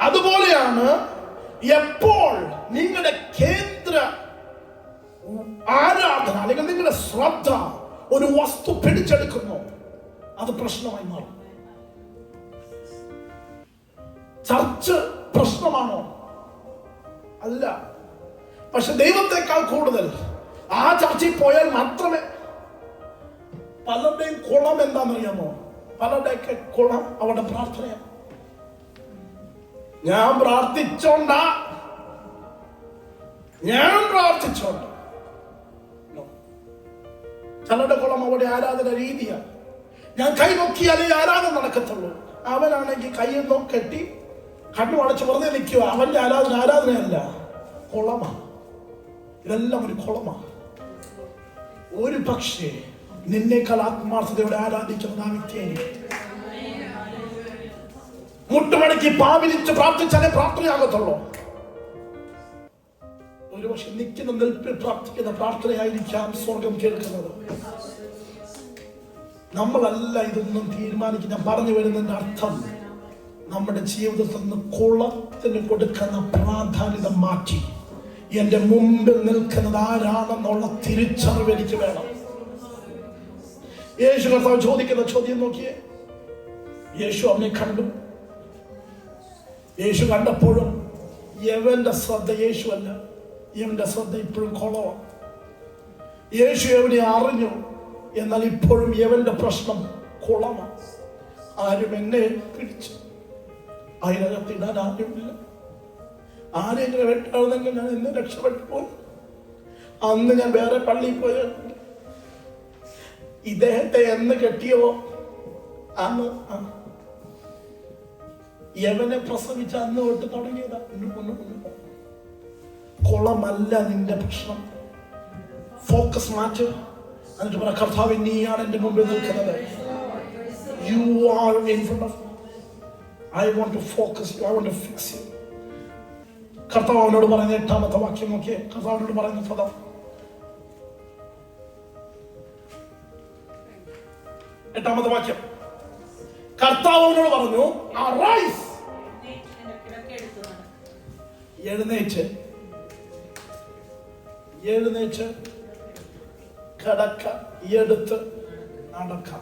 Speaker 1: അതുപോലെയാണ് എപ്പോൾ നിങ്ങളുടെ കേന്ദ്ര ആരാധന അല്ലെങ്കിൽ നിങ്ങളുടെ ശ്രദ്ധ ഒരു വസ്തു പിടിച്ചെടുക്കുന്നു, അത് പ്രശ്നമായി മാറും. ചർച്ച് പ്രശ്നമാണോ? അല്ല. പക്ഷെ ദൈവത്തെക്കാൾ കൂടുതൽ ആ ചർച്ചയിൽ പോയാൽ മാത്രമേ. പലരുടെയും കുളം എന്താണെന്നറിയാമോ? പലരുടെയൊക്കെ കുളം അവിടെ പ്രാർത്ഥനയാണ്. ഞാൻ പ്രാർത്ഥിച്ചോണ്ട് ചിലരുടെ കുളം അവിടെ ആരാധന രീതിയാണ്. ഞാൻ കൈ നോക്കിയാലേ ആരാധന നടക്കത്തുള്ളൂ. അവനാണെങ്കിൽ കൈ കെട്ടി കണ്ണു അടച്ച് വെറുതെ നിൽക്കുക. അവന്റെ ആരാധനയല്ല, കുളമാണ്. ഇതെല്ലാം ഒരു കുളമാണ്. ഒരു പക്ഷേ നിന്നേക്കാൾ ആത്മാർത്ഥതയോടെ ആരാധിക്കുന്ന ആ വ്യക്തിയായിരിക്കും. മുട്ടുമടക്കി പാവിരിച്ച് പ്രാർത്ഥിച്ചാലേ പ്രാർത്ഥനയാകത്തുള്ളൂ. ഒരുപക്ഷെ നിൽക്കുന്ന നിൽപ്പിൽ പ്രാർത്ഥിക്കുന്ന പ്രാർത്ഥനയായിരിക്കാം സ്വർഗം കേൾക്കുന്നത്. നമ്മളല്ല ഇതൊന്നും തീരുമാനിക്കുന്ന. പറഞ്ഞു വരുന്നതിന്റെ അർത്ഥം നമ്മുടെ ജീവിതത്തിൽ നിന്ന് കുളത്തിന് കൊടുക്കുന്ന പ്രാധാന്യത മാറ്റി എന്റെ മുമ്പിൽ നിൽക്കുന്നത് ആരാണെന്നുള്ള തിരിച്ചറിവ് എനിക്ക് വേണം. യേശു കർത്താവ് ചോദിക്കുന്ന ചോദ്യം നോക്കിയേ. യേശു അവനെ കണ്ടു. യേശു കണ്ടപ്പോഴും യവന്റെ ശ്രദ്ധ യേശു അല്ല, യവന്റെ ശ്രദ്ധ ഇപ്പോഴും കുളമാണ്. യേശു യവനെ അറിഞ്ഞു. എന്നാൽ ഇപ്പോഴും യവന്റെ പ്രശ്നം കുളമാണ്. ആരും എന്നെ പിടിച്ചു അതിനകത്തിടാൻ ആരുമില്ല. ആരെങ്കിലും വെട്ടാണെന്നെങ്കിൽ ഞാൻ എന്ന് രക്ഷപ്പെട്ടു പോകും. അന്ന് ഞാൻ വേറെ പള്ളിയിൽ പോയ ഇദ്ദേഹത്തെ എന്ന് കെട്ടിയോ അന്ന് യവനെ പ്രസവിച്ച അന്ന് തൊട്ട് തുടങ്ങിയതാ. കുളമല്ല നിന്റെ പ്രശ്നം. ഫോക്കസ് മാറ്റ്. എന്നിട്ട് പറ, കർത്താവ് നീയാണ് എന്റെ മുമ്പിൽ നിൽക്കുന്നത്. You are in front of me. I want to focus you. I want to fix you. കർത്താവ് അവനോട് പറയുന്ന 8ാമത്തെ വാക്യം നോക്കിയേ. കർത്താവിനോട് പറയുന്ന പദം 8ാമത്തെ വാക്യം. കർത്താവ് അവനോട് പറഞ്ഞു, അറൈസ്, എഴുന്നേറ്റ് കിടക്ക എടുത്ത് നടക്കാം.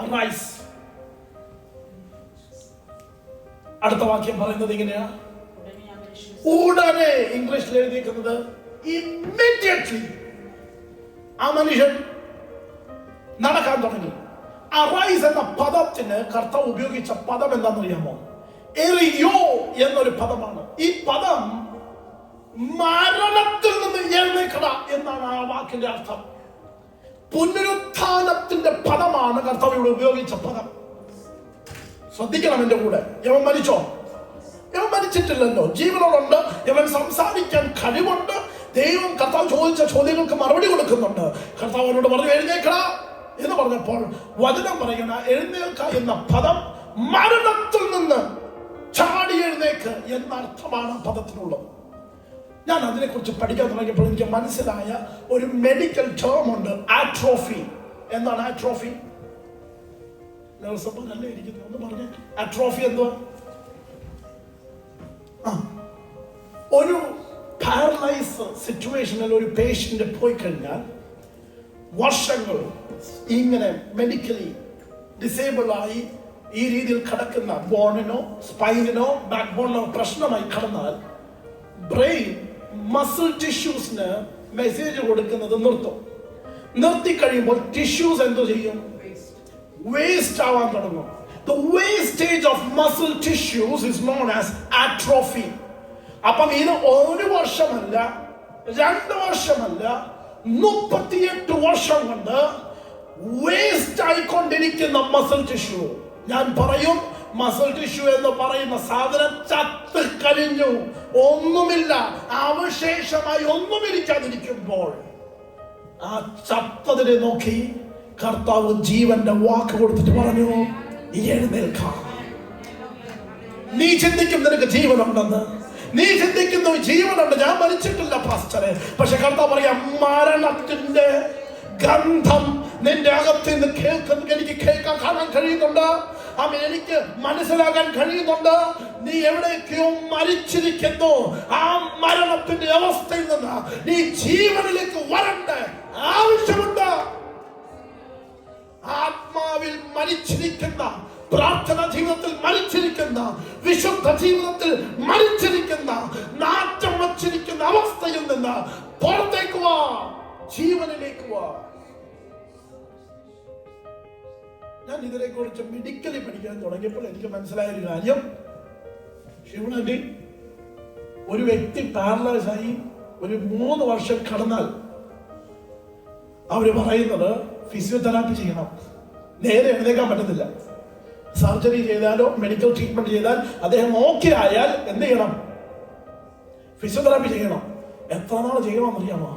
Speaker 1: അറൈസ്. അടുത്ത വാക്യം പറയുന്നത് ഇങ്ങനെയാ, ഉടനെ. ഇംഗ്ലീഷിൽ എഴുതിയിരിക്കുന്നത് ഇമ്മീഡിയറ്റ്ലി. ആ മനുഷ്യൻ നടക്കാൻ തുടങ്ങി. അറൈസ് എന്ന പദത്തിന് കർത്താവ് ഉപയോഗിച്ച പദം എന്താണെന്നറിയാമോ? എറിയോ എന്നൊരു പദമാണ്. ഈ പദം മരണത്തിൽ നിന്ന് എഴുന്നേൽക്കട എന്നാണ് ആ വാക്കിന്റെ അർത്ഥം. പുനരുത്ഥാനത്തിന്റെ പദമാണ് കർത്താവ് ഇവിടെ ഉപയോഗിച്ച പദം. ശ്രദ്ധിക്കണം എന്റെ കൂടെ. യവൻ മരിച്ചോ? യവൻ മരിച്ചിട്ടില്ലല്ലോ, ജീവനോടുണ്ട്. യവൻ സംസാരിക്കാൻ കഴിവുണ്ട്. ദൈവം കർത്താവ് ചോദിച്ച ചോദ്യങ്ങൾക്ക് മറുപടി കൊടുക്കുന്നുണ്ട്. കർത്താവിനോട് പറഞ്ഞു എഴുന്നേൽക്കട എന്ന് പറഞ്ഞപ്പോൾ വചനം പറയുന്ന എഴുന്നേൽക്ക എന്ന പദം മരണത്തിൽ നിന്ന് ചാടി എഴുന്നേക്ക് എന്ന അർത്ഥമാണ് പദത്തിനുള്ളത്. ഞാൻ അതിനെക്കുറിച്ച് പഠിക്കാൻ തുടങ്ങിയപ്പോൾ എനിക്ക് മനസ്സിലായ ഒരു മെഡിക്കൽ ടേം ഉണ്ട്, ആട്രോഫി. എന്താണ് ആട്രോഫി? നഴ്സപ്പല്ലേ ഇരിക്കുന്നത്, ഒന്ന് പറഞ്ഞേ. ആട്രോഫി എന്തുവാ? ഒരു പാരലൈസ് സിറ്റുവേഷനിൽ ഒരു പേഷ്യന്റ് പോയി കഴിഞ്ഞാൽ വർഷങ്ങൾ ഇങ്ങനെ മെഡിക്കലി ഡിസേബിൾ ആയി ഈ രീതിയിൽ കിടക്കുന്ന ബോണിനോ സ്പൈനിനോ ബാക്ക് ബോണിനോ പ്രശ്നമായി കടന്നാൽ ബ്രെയിൻ മസിൽ ടിഷ്യൂസിന് മെസ്സേജ് കൊടുക്കുന്നത് നിർത്തി കഴിയുമ്പോൾ ടിഷ്യൂസ് എന്തോ ചെയ്യും? വേസ്റ്റ് ആവാൻ തുടങ്ങും. The wastage of muscle tissues is known as atrophy. അപ്പം ഇത് 1 വർഷമല്ല, 2 വർഷമല്ല, 38 വർഷം കൊണ്ട് വേസ്റ്റ് ആയിക്കൊണ്ടിരിക്കുന്ന മസിൽ ടിഷ്യൂ. ഞാൻ പറയും, മസിൽ ടിഷ്യൂ എന്ന് പറയുന്ന സാധനം ചത്ത് കഴിഞ്ഞു, ഒന്നുമില്ല, അവശേഷമായി ഒന്നുമിരിക്കാതിരിക്കുമ്പോൾ ആ ചത്തതിനെ നോക്കി കർത്താവ് ജീവന്റെ വാക്ക് കൊടുത്തിട്ട് പറഞ്ഞു, എഴുന്നേൽക്കാം. നീ ചിന്തിക്കും നിനക്ക് ജീവനുണ്ടെന്ന്, നീ ചിന്തിക്കുന്നു ജീവനുണ്ട്, ഞാൻ മരിച്ചിട്ടില്ല പാസ്റ്ററെ. പക്ഷെ കർത്താവ് പറയാം, മരണത്തിന്റെ ഗന്ധം നിന്റെ അകത്ത് നിന്ന് എനിക്ക് കേൾക്കാൻ കാണാൻ കഴിയുന്നുണ്ട്. എനിക്ക് മനസ്സിലാക്കാൻ കഴിയുന്നുണ്ട്. നീ എവിടേക്കോ മരിച്ചിരിക്കുന്നു. ആ മരണത്തിന്റെ അവസ്ഥയിൽ നിന്ന് നീ ജീവനിലേക്ക് വരണ്ട ആവശ്യമുണ്ട്. ആത്മാവിൽ മരിച്ചിരിക്കുന്ന, പ്രാർത്ഥന ജീവിതത്തിൽ മരിച്ചിരിക്കുന്ന, വിശുദ്ധ ജീവിതത്തിൽ മരിച്ചിരിക്കുന്ന, നാറ്റം വച്ചിരിക്കുന്ന അവസ്ഥയിൽ നിന്ന് പുറത്തേക്ക് വാ, ജീവനിലേക്ക് വാ. ഞാൻ ഇതിനെ കുറിച്ച് മെഡിക്കലി പഠിക്കാൻ തുടങ്ങിയപ്പോൾ എനിക്ക് മനസ്സിലായ ഒരു കാര്യം, ശിവനടി ഒരു വ്യക്തി പാരലൈസ് ആയി ഒരു 3 വർഷം കടന്നാൽ അവര് പറയുന്നത് ഫിസിയോതെറാപ്പി ചെയ്യണം. നേരെ എഴുന്നേക്കാൻ പറ്റത്തില്ല. സർജറി ചെയ്താലോ മെഡിക്കൽ ട്രീറ്റ്മെന്റ് ചെയ്താൽ അദ്ദേഹം ഓക്കെ ആയാൽ എന്ത് ചെയ്യണം? ഫിസിയോതെറാപ്പി ചെയ്യണം. എത്ര നാൾ ചെയ്യണമെന്ന് അറിയാമോ?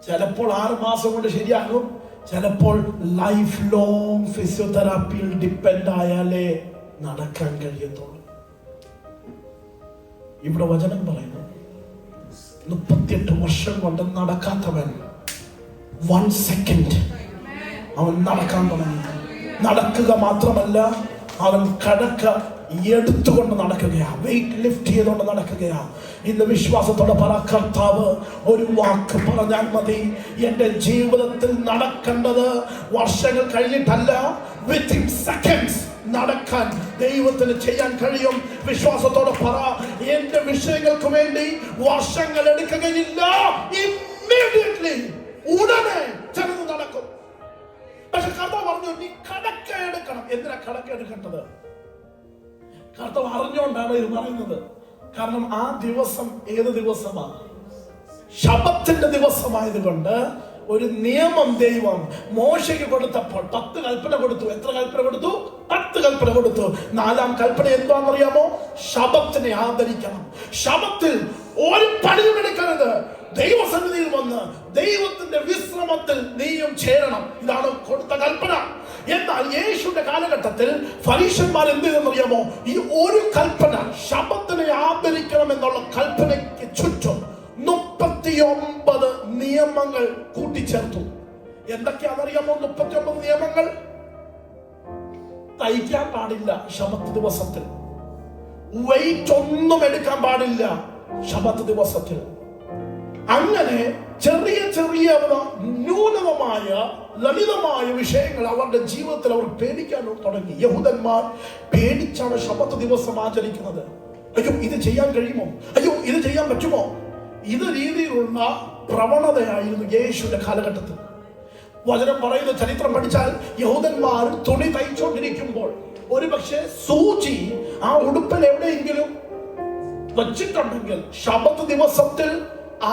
Speaker 1: ചിലപ്പോൾ 6 മാസം കൊണ്ട് ശരിയാകും, ചിലപ്പോൾ ലൈഫ് ലോങ് ഫിസിയോതെറാപ്പിയിൽ ഡിപ്പെൻഡ് ആയാലേ നടക്കാൻ കഴിയത്തുള്ളൂ. ഇവിടെ വചനം പറയുന്നു, 38 വർഷം കൊണ്ട് നടക്കാത്തവൻ 1 സെക്കൻഡ് അവൻ നടക്കാൻ തുടങ്ങി. നടക്കുക മാത്രമല്ല, അവൻ കടക്ക എടുത്തുകൊണ്ട് നടക്കുകയാ, വെയിറ്റ് ലിഫ്റ്റ് ചെയ്തുകൊണ്ട് നടക്കുകയാ. ഇന്ന് വിശ്വാസത്തോടെ പറ, കർത്താവ് ഒരു വാക്ക് പറഞ്ഞാൽ മതി. എന്റെ ജീവിതത്തിൽ നടക്കേണ്ടത് വർഷങ്ങൾ കഴിഞ്ഞിട്ടല്ല, വിത്തിൻ സെക്കൻഡ്സ് നടക്കാൻ ദൈവത്തിന് ചെയ്യാൻ കഴിയും. വിശ്വാസത്തോടെ പറ, എന്റെ വിഷയങ്ങൾക്ക് വേണ്ടി വർഷങ്ങൾ എടുക്കുകയില്ല, ഇമ്മീഡിയറ്റ്ലി, ഉടനെ ചിലത് നടക്കും. പക്ഷെ കർത്താവ് പറഞ്ഞു, നീ കടക്കെടുക്കണം. എന്തിനാ കടക്കെടുക്കേണ്ടത്? കർത്താവ് അറിഞ്ഞുകൊണ്ടാണ് ഇത് പറയുന്നത്. കാരണം ആ ദിവസം ഏത് ദിവസമാണ്? ശബത്തിന്റെ ദിവസമായതുകൊണ്ട് ഒരു നിയമം ദൈവം മോശയ്ക്ക് കൊടുത്തപ്പോൾ 10 കൽപ്പന കൊടുത്തു. എത്ര കൽപ്പന കൊടുത്തു? 10 കൽപ്പന കൊടുത്തു. 4ാം കൽപ്പന എന്താണെന്നറിയാമോ? ശബത്തിനെ ആദരിക്കണം. ശബത്തിൽ ഒരു പണിയും എടുക്കരുത്. ദൈവസന്നിധിയിൽ വന്ന് ദൈവത്തിന്റെ വിശ്രമത്തിൽ നീയും ചേരണം. ഇതാണ് കൊടുത്ത കൽപ്പന. എന്നാൽ യേശുവിന്റെ കാലഘട്ടത്തിൽ ഫരീശന്മാർ എന്ത് ചെയ്തെന്നറിയാമോ? ഈ ഒരു കൽപ്പന, ശബത്തിനെ ആദരിക്കണം എന്നുള്ള കൽപ്പനയ്ക്ക് ചുറ്റും 39 നിയമങ്ങൾ കൂട്ടിച്ചേർത്തു. എന്തൊക്കെയാണെന്നറിയാമോ? 39 നിയമങ്ങൾ. തയ്ക്കാൻ പാടില്ല ശബത്ത് ദിവസത്തിൽ. വെയിറ്റ് ഒന്നും എടുക്കാൻ പാടില്ല ശബത്ത് ദിവസത്തിൽ. അങ്ങനെ ചെറിയ ചെറിയ ന്യൂനതമായ ലളിതമായ വിഷയങ്ങൾ അവരുടെ ജീവിതത്തിൽ അവർ പേടിക്കാൻ തുടങ്ങി. യഹൂദന്മാർ പേടിച്ചാണ് ശബത്ത് ദിവസം ആചരിക്കുന്നത്. അയ്യോ, ഇത് ചെയ്യാൻ കഴിയുമോ? അയ്യോ, ഇത് ചെയ്യാൻ പറ്റുമോ? ഇത് രീതിയിലുള്ള പ്രവണതയായിരുന്നു യേശുവിന്റെ കാലഘട്ടത്തിൽ. വചനം പറയുന്ന ചരിത്രം പഠിച്ചാൽ യഹൂദന്മാർ തുണി തയ്ച്ചുകൊണ്ടിരിക്കുമ്പോൾ ഒരു പക്ഷേ സൂചി ആ ഉടുപ്പിൽ എവിടെയെങ്കിലും വച്ചിട്ടുണ്ടെങ്കിൽ ശബത്ത് ദിവസത്തിൽ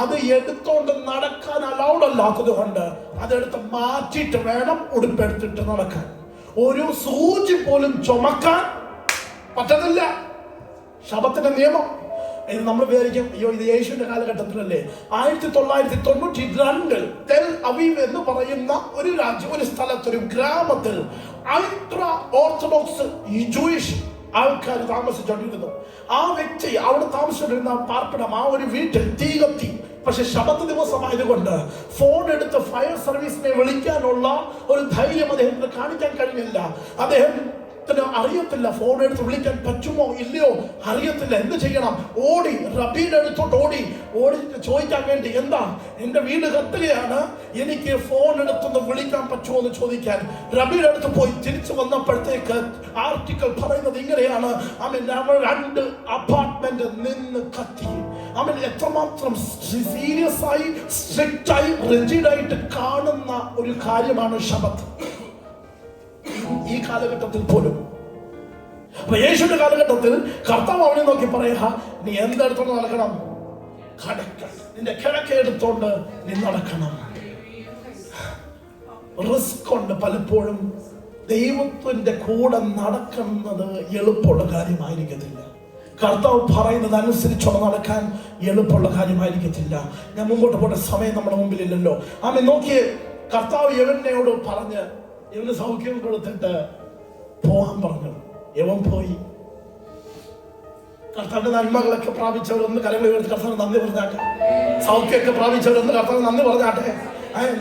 Speaker 1: അത് എടുത്തോണ്ട് നടക്കാൻ അലൗഡ് അല്ലാത്തത് കൊണ്ട് അതെടുത്ത് മാറ്റിയിട്ട് വേണം ഉടുപ്പെടുത്തിട്ട് നടക്കാൻ. ഒരു സൂചി പോലും ചുമക്കാൻ പറ്റത്തില്ല. ശബത്തിന്റെ നിയമം. ഇത് നമ്മൾ വിചാരിക്കും, അയ്യോ ഇത് യേശുവിന്റെ കാലഘട്ടത്തിലല്ലേ? 1992 തെൽ അവീവ് എന്ന് പറയുന്ന ഒരു രാജ്യം, ഒരു സ്ഥലത്ത്, ഒരു ഗ്രാമത്തിൽ അൾട്രാ ഓർത്തഡോക്സ് ജൂയിഷ് ആൾക്കാർ താമസിച്ചുകൊണ്ടിരുന്നു. ആ വ്യക്തി അവിടെ താമസിച്ചുകൊണ്ടിരുന്ന പാർപ്പിടം, ആ ഒരു വീട്ടിൽ തീ കത്തി. പക്ഷെ ശബത്ത് ദിവസമായതുകൊണ്ട് ഫോൺ എടുത്ത് ഫയർ സർവീസിനെ വിളിക്കാനുള്ള ഒരു ധൈര്യം അദ്ദേഹത്തിന് കാണിക്കാൻ കഴിഞ്ഞില്ല. അദ്ദേഹത്തിന് അറിയത്തില്ല ഫോൺ എടുത്ത് വിളിക്കാൻ പറ്റുമോ ഇല്ലയോ, അറിയത്തില്ല. എന്ത് ചെയ്യണം? ഓടി റബീന്റെ അടുത്തോട്ട് ഓടി ചോദിക്കാൻ വേണ്ടി, എന്താ എന്റെ വീട് കത്തുകയാണ്, എനിക്ക് ഫോൺ എടുത്തൊന്ന് വിളിക്കാൻ പറ്റുമോ എന്ന് ചോദിക്കാൻ റബീന്റെ അടുത്ത് പോയി. തിരിച്ചു വന്നപ്പോഴത്തേക്ക് ആർട്ടിക്കിൾ പറയുന്നത് ഇങ്ങനെയാണ്: 2 അപ്പാർട്ട്മെന്റ് നിന്ന് കത്തി. എത്രമാത്രം സീരിയസ് ആയി, സ്ട്രിക്റ്റ് ആയി, റിജിഡ് ആയിട്ട് കാണുന്ന ഒരു കാര്യമാണ് ശബത്ത് ഈ കാലഘട്ടത്തിൽ പോലും. അപ്പൊ യേശുവിന്റെ കാലഘട്ടത്തിൽ കർത്താവ് അവനെ നോക്കി പറയാ, നീ എന്തെടുത്തോണ്ട് നടക്കണം? കടക്ക. നിന്റെ കിടക്ക എടുത്തോണ്ട് നീ നടക്കണം. റിസ്ക് ഉണ്ട്. പലപ്പോഴും ദൈവത്തിന്റെ കൂടെ നടക്കുന്നത് എളുപ്പമുള്ള കാര്യമായിരിക്കത്തില്ല. കർത്താവ് പറയുന്നത് അനുസരിച്ചുള്ള നടക്കാൻ എളുപ്പമുള്ള കാര്യമായിരിക്കത്തില്ല. ഞാൻ മുമ്പോട്ട് പോട്ടെ, സമയം നമ്മുടെ മുമ്പിലില്ലല്ലോ. ആമേ, നോക്കിയേ, കർത്താവ് യവനോട് പറഞ്ഞ് ഇവന് സൗഖ്യം കൊടുത്തിട്ട് പോവാൻ പറഞ്ഞു. യവൻ പോയി. കർത്താവിന്റെ നന്മകളൊക്കെ പ്രാപിച്ചവരൊന്ന് കരങ്ങൾ ഉയർത്തി കർത്താവ് നന്ദി പറഞ്ഞാട്ടെ. സൗഖ്യമൊക്കെ പ്രാപിച്ചവരൊന്ന് കർത്താവ് നന്ദി പറഞ്ഞാട്ടെ.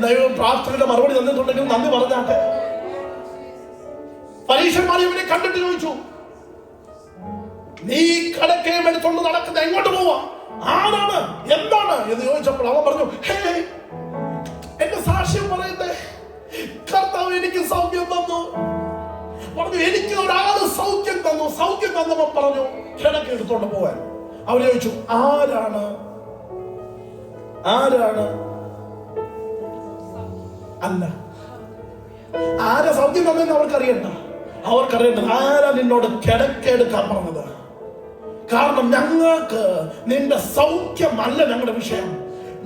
Speaker 1: ദൈവം പ്രാർത്ഥനയുടെ മറുപടി തന്നിട്ടുണ്ടെങ്കിൽ നന്ദി പറഞ്ഞാട്ടെ. പരീക്ഷന്മാർ ഇവനെ കണ്ടിട്ട് ചോദിച്ചു, നീ കടക്കയും എടുത്തോണ്ട് നടക്കുന്നത് എങ്ങോട്ട് പോവാ? ആരാണ്, എന്താണ് എന്ന് ചോദിച്ചപ്പോൾ അവൻ പറഞ്ഞു, എന്റെ സാക്ഷ്യം പറയട്ടെ, കർത്താവ് എനിക്ക് സൗഖ്യം തന്നു. പറഞ്ഞു, എനിക്ക് ഒരാള് സൗഖ്യം തന്നു. സൗഖ്യം തന്നവൻ പറഞ്ഞു കിടക്ക എടുത്തോണ്ട് പോവാൻ. അവർ ചോദിച്ചു, ആരാണ്? അല്ല, ആരാ സൗഖ്യം തന്നെന്ന് അവർക്കറിയണ്ട. അവർക്കറിയേണ്ടത് ആരാ നിന്നോട് കിടക്ക എടുക്കാൻ പറഞ്ഞത്. കാരണം ഞങ്ങൾക്ക് നിന്റെ സൗഖ്യമല്ല ഞങ്ങളുടെ വിഷയം,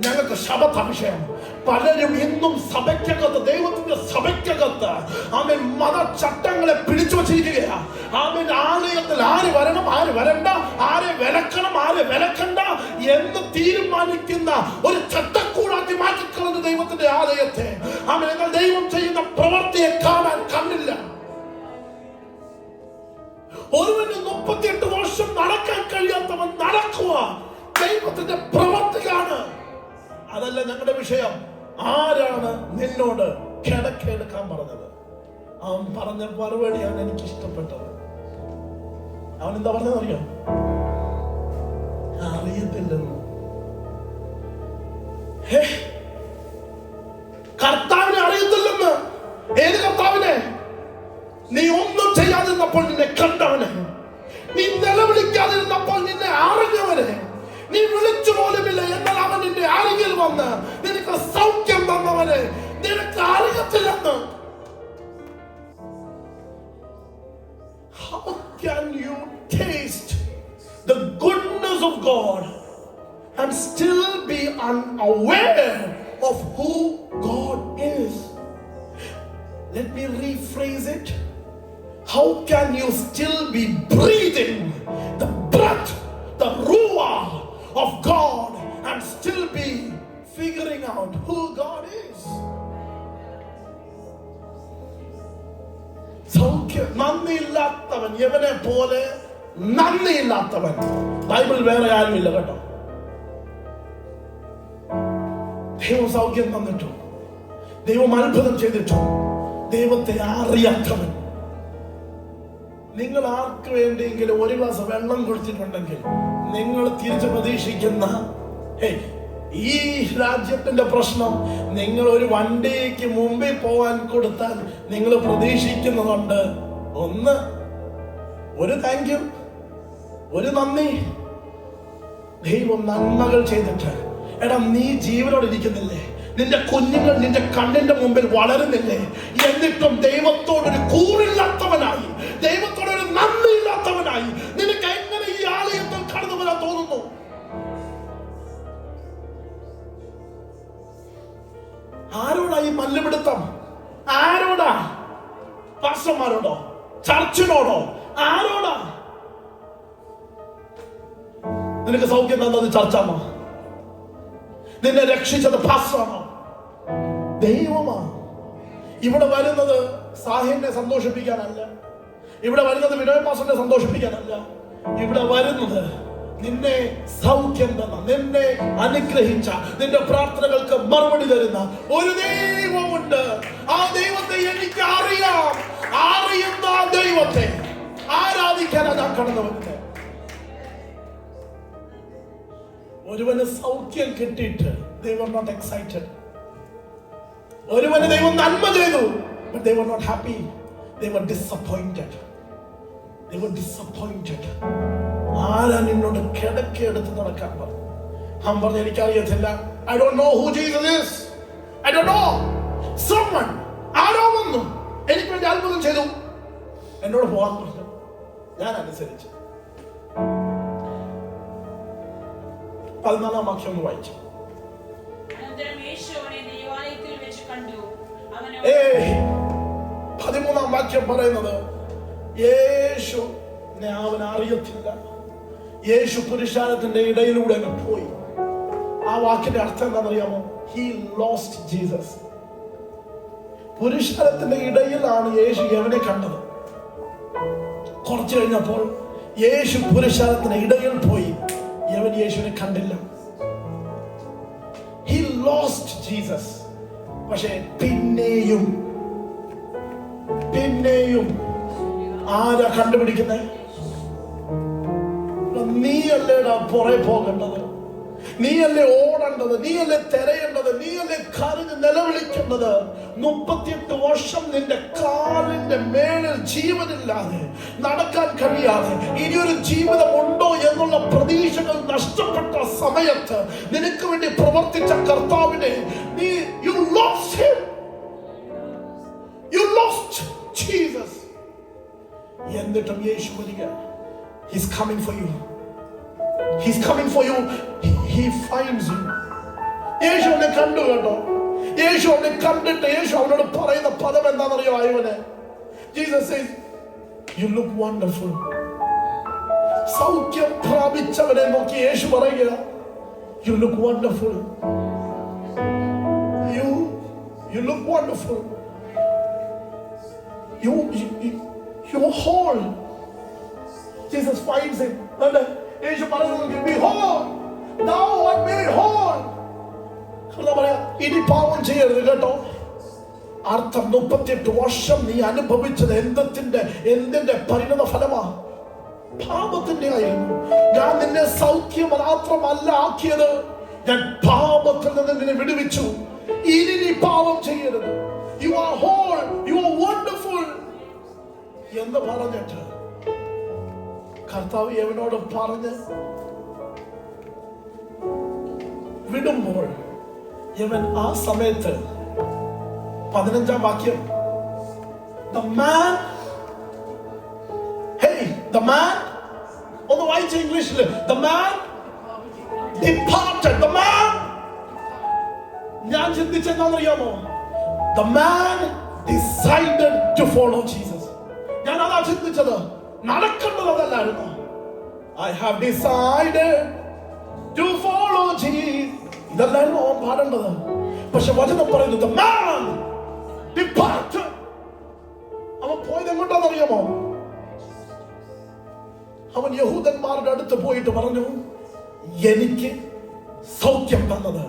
Speaker 1: ഞങ്ങൾക്ക് ശബത്ത വിഷയം. പലരും ഇന്നും സഭയ്ക്കകത്ത്, ദൈവത്തിന്റെ സഭയ്ക്കകത്ത് മതചട്ടങ്ങളെ പിടിച്ചു വച്ചിരിക്കുകയാ. ആലയത്തിൽ ആര് വരണം, ആര് വരണ്ട, ആരെ വിലക്കണം, ആരെ വിലക്കണ്ട എന്ന് തീരുമാനിക്കുന്ന ഒരു ചട്ടക്കൂടാക്കി മാറ്റിക്കളഞ്ഞു ദൈവത്തിന്റെ ആലയത്തെ. എന്നാൽ ദൈവം ചെയ്യുന്ന പ്രവൃത്തിയെ കാണാൻ കണ്ടില്ല. ഒരുവന് 38 വർഷം നടക്കാൻ കഴിയാത്തവൻ നടക്കുക ദൈവത്തിന്റെ പ്രവൃത്തിയാണ്. അതല്ല ഞങ്ങളുടെ വിഷയം. ആരാണ് നിന്നോട് കിടക്കെടുക്കാൻ പറഞ്ഞത്? അവൻ പറഞ്ഞ മറുപടിയാണ് എനിക്ക് ഇഷ്ടപ്പെട്ടത്. അവൻ എന്താ പറഞ്ഞതറിയോ? അറിയത്തില്ലെന്ന്. കർത്താവിനെ അറിയത്തില്ലെന്ന്. ഏത് കർത്താവിനെ? നീ ഒന്നും ചെയ്യാതിരുന്നപ്പോൾ നിന്നെ കണ്ടവനെ, നീ നിലവിളിക്കാതിരുന്നപ്പോൾ നിന്നെ അറിഞ്ഞവനെ, നീ വിളിച്ചു പോലുമില്ല എന്നാൽ അവൻ നിന്റെ അരികിൽ വന്ന് നിനക്ക് can you taste the goodness of God and still be unaware of who God is? Let me rephrase it. How can you still be breathing the breath, the ruah of God, and still be figuring out who God is? സൗഖ്യം. നന്ദിയില്ലാത്തവൻ യവനെ പോലെ നന്ദിയില്ലാത്തവൻ ബൈബിൾ വേറെ ആരുമില്ല കേട്ടോ. ദൈവം സൗഖ്യം തന്നിട്ടു, ദൈവം അത്ഭുതം ചെയ്തിട്ടു, ദൈവത്തെ അറിയാത്തവൻ. നിങ്ങൾ ആർക്ക് വേണ്ടിയെങ്കിലും ഒരു ഗ്ലാസ് വെള്ളം കൊടുത്തിട്ടുണ്ടെങ്കിൽ നിങ്ങൾ തിരിച്ചു പ്രതീക്ഷിക്കുന്ന ഈ രാജ്യത്തിന്റെ പ്രശ്നം, നിങ്ങൾ ഒരു വണ്ടിക്ക് മുമ്പിൽ പോകാൻ കൊടുത്താൽ നിങ്ങൾ പ്രതീക്ഷിക്കുന്നുണ്ട് ഒന്ന്, ഒരു താങ്ക് യു, ഒരു നന്ദി. ദൈവം നന്മകൾ ചെയ്തിട്ട്, എടാ നീ ജീവനോടെ ഇരിക്കുന്നില്ലേ, നിന്റെ കുഞ്ഞുങ്ങൾ നിന്റെ കണ്ണിന്റെ മുമ്പിൽ വളരുന്നില്ലേ, എന്നിട്ടും ദൈവത്തോടൊരു കൂറില്ലാത്തവനായി, ദൈവത്തോടൊരു നന്ദിയില്ലാത്തവനായി നിനക്ക് എങ്ങനെ ഈ ആലയത്തിൽ കടന്നു വരാൻ തോന്നുന്നു? ആരോടാ ഈ മല്ലുപിടുത്തം? ആരോടാ? പാസ്റ്റർമാരോടോ? ചർച്ചിനോടോ? ആരോടാ? നിനക്ക് സൗഖ്യം തന്നത് ചർച്ചാണോ? നിന്നെ രക്ഷിച്ചത് പാസ്റ്ററാണോ? ദൈവമാണ്. ഇവിടെ വരുന്നത് സാഹിബിനെ സന്തോഷിപ്പിക്കാനല്ല, ഇവിടെ വരുന്നത് വിനോദ പാസ്റ്ററിനെ സന്തോഷിപ്പിക്കാനല്ല, ഇവിടെ വരുന്നത് നിന്നെ സൗഖ്യം തന്ന, നിന്നെ അനുഗ്രഹിച്ച, നിന്റെ പ്രാർത്ഥനകൾക്ക് മറുപടി തരുന്ന ഒരു ദൈവമുണ്ട്. ആ ദൈവത്തെ എനിക്ക് അറിയാം. അറിയുന്ന ആ ദൈവത്തെ ആരാധിക്കാനാണ് ഞാൻ കടന്നു വരുന്നത്. ഒരുവന് സൗഖ്യം കിട്ടിയിട്ട് they were not excited. ഒരുവന് ദൈവം നന്മ ചെയ്തു, but they were not happy. They were disappointed. They were disappointed. ആരാ നിന്നോട് കിടക്കെടുത്ത് നടക്കാൻ പറഞ്ഞു? അവൻ പറഞ്ഞു, എനിക്കറിയത്തില്ല. I don't know who Jesus is. I don't know. Someone, ആരോ വന്നു എനിക്ക് വേണ്ടി അത്ഭുതം ചെയ്തു, എന്നോട് പോകാൻ പറഞ്ഞു. ഞാൻ അനുസരിച്ചു. 14 വാക്യം ഒന്ന് വായിച്ചു.
Speaker 2: അനന്തരം യേശു അവനെ ദൈവാലയത്തിൽ വെച്ച് കണ്ടു.
Speaker 1: 13 വാക്യം പറയുന്നത് യേശുവിനെ അവൻ അറിയത്തില്ല. യേശു പുരുഷാരത്തിന്റെ ഇടയിലൂടെ പോയി. ആ വാക്കിന്റെ അർത്ഥം എന്താണെന്നറിയാമോ? He lost Jesus. പുരുഷാരത്തിന്റെ ഇടയിലാണ് യേശു യവനെ കണ്ടത്. കുറച്ചു കഴിഞ്ഞപ്പോൾ യേശു പുരുഷാരത്തിന്റെ ഇടയിൽ പോയി, യവൻ യേശുവിനെ കണ്ടില്ല. He lost Jesus. പക്ഷേ പിന്നെയും ആരാ കണ്ടുപിടിക്കുന്നേ? നീയല്ലേടാ പുറകെ പോകേണ്ടത്, നീയല്ലേ ഓടേണ്ടത്, നീയല്ലേ തിരയേണ്ടത്, നീയല്ലേ കരഞ്ഞ് നിലവിളിക്കേണ്ടത്. 38 വർഷം നിന്റെ കാലിന്റെ മേളിൽ ജീവനില്ലാതെ നടക്കാൻ കഴിയാതെ ഇനിയൊരു ജീവിതം ഉണ്ടോ എന്നുള്ള പ്രതീക്ഷകൾ നഷ്ടപ്പെട്ട സമയത്ത് നിനക്ക് വേണ്ടി പ്രവർത്തിച്ച കർത്താവിനെ നീ you lost him. You lost Jesus. എന്നിട്ടും യേശു വരിക. He's coming for you. He's coming for you. He finds you. യേശു അവനെ കണ്ടു കേട്ടോ. യേശു അവനെ കണ്ടിട്ട് യേശു അവനോട് പറയുന്ന പദം എന്താണെന്നറിയോ? അയവനെ Jesus says, you look wonderful. സൗഖ്യം പ്രാപിച്ചവനെ നോക്കി യേശു പറയുക, you look wonderful. You look wonderful. You're whole. Jesus finds him. യേശു പറയുന്നത്, behold, thou art made whole. ഇനി പാപം ചെയ്യരുത് കേട്ടോ. അർത്ഥം 38 വർഷം നീ അനുഭവിച്ചത് എന്തിന്റെ പരിണത ഫലമാ? പാപത്തിന്റെ ആയിരുന്നു. ഞാൻ നിന്നെ സൗഖ്യം മാത്രമല്ല ആക്കിയത്, ഞാൻ പാപത്തിൽ നിന്ന് നിന്നെ വിടുവിച്ചു. ഇനി നീ പാപം ചെയ്യരുത്. You are whole, you are wonderful എന്ന് പറഞ്ഞിട്ട് കർത്താവ് യവനോട് പറഞ്ഞ് വിടുമ്പോൾ യവൻ ആ സമയത്ത് 15 വാക്യം, the The man, ഒന്ന് വായിച്ച ഇംഗ്ലീഷിൽ, the man departed. The man, ഞാൻ ചിന്തിച്ചെന്താണെന്നറിയാമോ? The man decided to follow Jesus. ഞാൻ അതാ ചിന്തിച്ചത്. നടക്കേണ്ടത് അതല്ലായിരുന്നു. I have decided to follow Jesus. ഇതല്ലായിരുന്നു അവൻ പാടേണ്ടത്. പക്ഷെ വചനം പറയുന്നു the man departed. അവൻ പോയത് എങ്ങോട്ടാണെന്നറിയാമോ? അവൻ യഹൂദന്മാരുടെ അടുത്ത് പോയിട്ട് പറഞ്ഞു, എനിക്ക് സൗഖ്യം തന്നത്.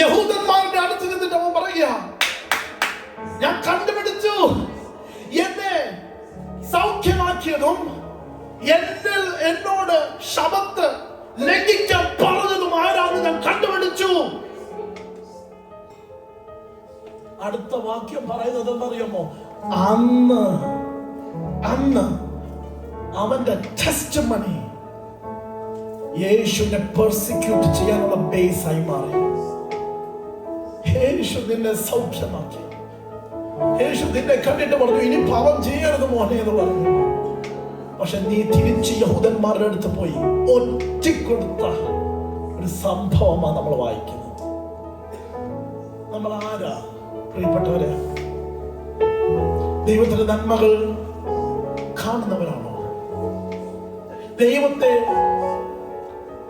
Speaker 1: യഹൂദന്മാരുടെ അടുത്ത് നിന്നിട്ട് അവൻ പറയുക, ഞാൻ കണ്ടുപിടിച്ചു, എന്നെ സൗഖ്യമാക്കിയതും എന്നോട് ശബത്ത് ലംഘിക്കാൻ പറഞ്ഞതും ആരാണെന്ന് ഞാൻ കണ്ടുപിടിച്ചു. അടുത്ത വാക്യം പറയുന്നത് എന്നറിയാമോ? അന്ന് അവന്റെ ടെസ്റ്റിമണി യേശുവിനെ പെർസിക്യൂട്ട് ചെയ്യാനുള്ള ബേസായി മാറി. യേശു നിന്നെ സൗഖ്യമാക്കി. യേശു നിന്നെ കണ്ടിട്ട് പറഞ്ഞു, ഇനി പാപം ചെയ്യരുത് മോനെ എന്ന് പറഞ്ഞു. പക്ഷെ നീ തിരിച്ച് യഹൂദന്മാരുടെ അടുത്ത് പോയി ഒറ്റിക്കൊടുത്ത ഒരു സംഭവമാണ് നമ്മൾ വായിക്കുന്നത്. നമ്മൾ ആരാ പ്രിയപ്പെട്ടവരെ? ദൈവത്തിന്റെ നന്മകൾ കാണുന്നവരാണോ? ദൈവത്തെ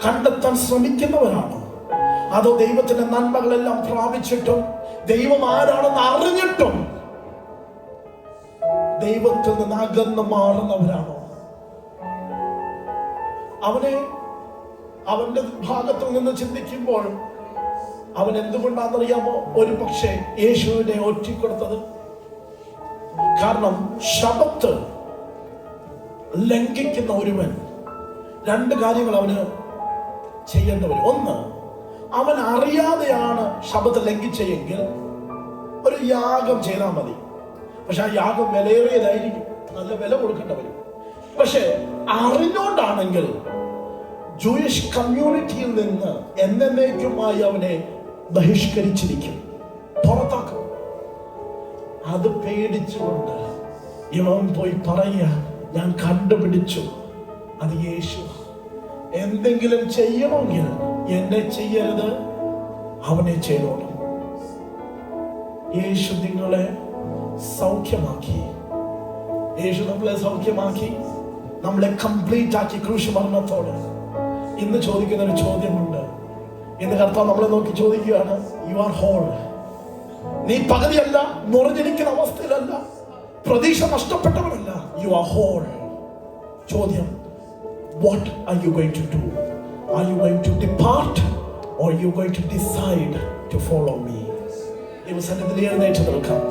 Speaker 1: കണ്ടെത്താൻ ശ്രമിക്കുന്നവരാണോ? അതോ ദൈവത്തിന്റെ നന്മകളെല്ലാം പ്രാപിച്ചിട്ടും ദൈവം ആരാണെന്ന് അറിഞ്ഞിട്ടും ദൈവത്തിൽ നിന്ന് അകന്ന് മാറുന്നവരാണോ? അവന്റെ ഭാഗത്തിൽ നിന്ന് ചിന്തിക്കുമ്പോൾ അവൻ എന്തുകൊണ്ടാണെന്നറിയാമോ ഒരു പക്ഷേ യേശുവിനെ ഒറ്റിക്കൊടുത്തത്? കാരണം ശബത്ത് ലംഘിക്കുന്ന ഒരുവൻ രണ്ട് കാര്യങ്ങൾ അവന് ചെയ്യേണ്ടി വരും. ഒന്ന്, അവൻ അറിയാതെയാണ് ശബത്ത് ലംഘിച്ചെങ്കിൽ ഒരു യാഗം ചെയ്താൽ മതി. പക്ഷെ ആ യാഗം വിലയേറിയതായിരിക്കും, നല്ല വില കൊടുക്കേണ്ടി വരും. പക്ഷെ അറിഞ്ഞോണ്ടാണെങ്കിൽ ജൂയിഷ് കമ്മ്യൂണിറ്റിയിൽ നിന്ന് എന്നേക്കുമായി അവനെ ബഹിഷ്കരിച്ചിരിക്കും, പുറത്താക്കും. അത് പേടിച്ചുകൊണ്ട് ഇവൻ പോയി പറയുക, ഞാൻ കണ്ടുപിടിച്ചു, അത് യേശു. എന്തെങ്കിലും ചെയ്യണമെങ്കിൽ എന്നെ ചെയ്യരുത്, അവനെ ചെയ്തോളും. യേശു നിങ്ങളെ സൗഖ്യമാക്കി. യേശു നമ്മളെ സൗഖ്യമാക്കി, നമ്മളെ കംപ്ലീറ്റ് ആക്കി ക്രൂശ് മരണത്തോട്. ഇന്ന് ചോദിക്കുന്ന ഒരു ചോദ്യമുണ്ട്. ഇന്ന് കർത്താവ് നമ്മളെ നോക്കി ചോദിക്കുകയാണ്, യു ആർ ഹോൾ. നീ പകുതിയല്ല, മുറിഞ്ഞിരിക്കുന്ന അവസ്ഥയിലല്ല, പ്രതീക്ഷ നഷ്ടപ്പെട്ടവരല്ല, യു ആർ ഹോൾ. ചോദ്യം, what are you going to do? Are you going to depart or are you going to decide to follow me? ദൈവസന്നിധിയിൽ എഴുന്നേറ്റ് നിൽക്കാം.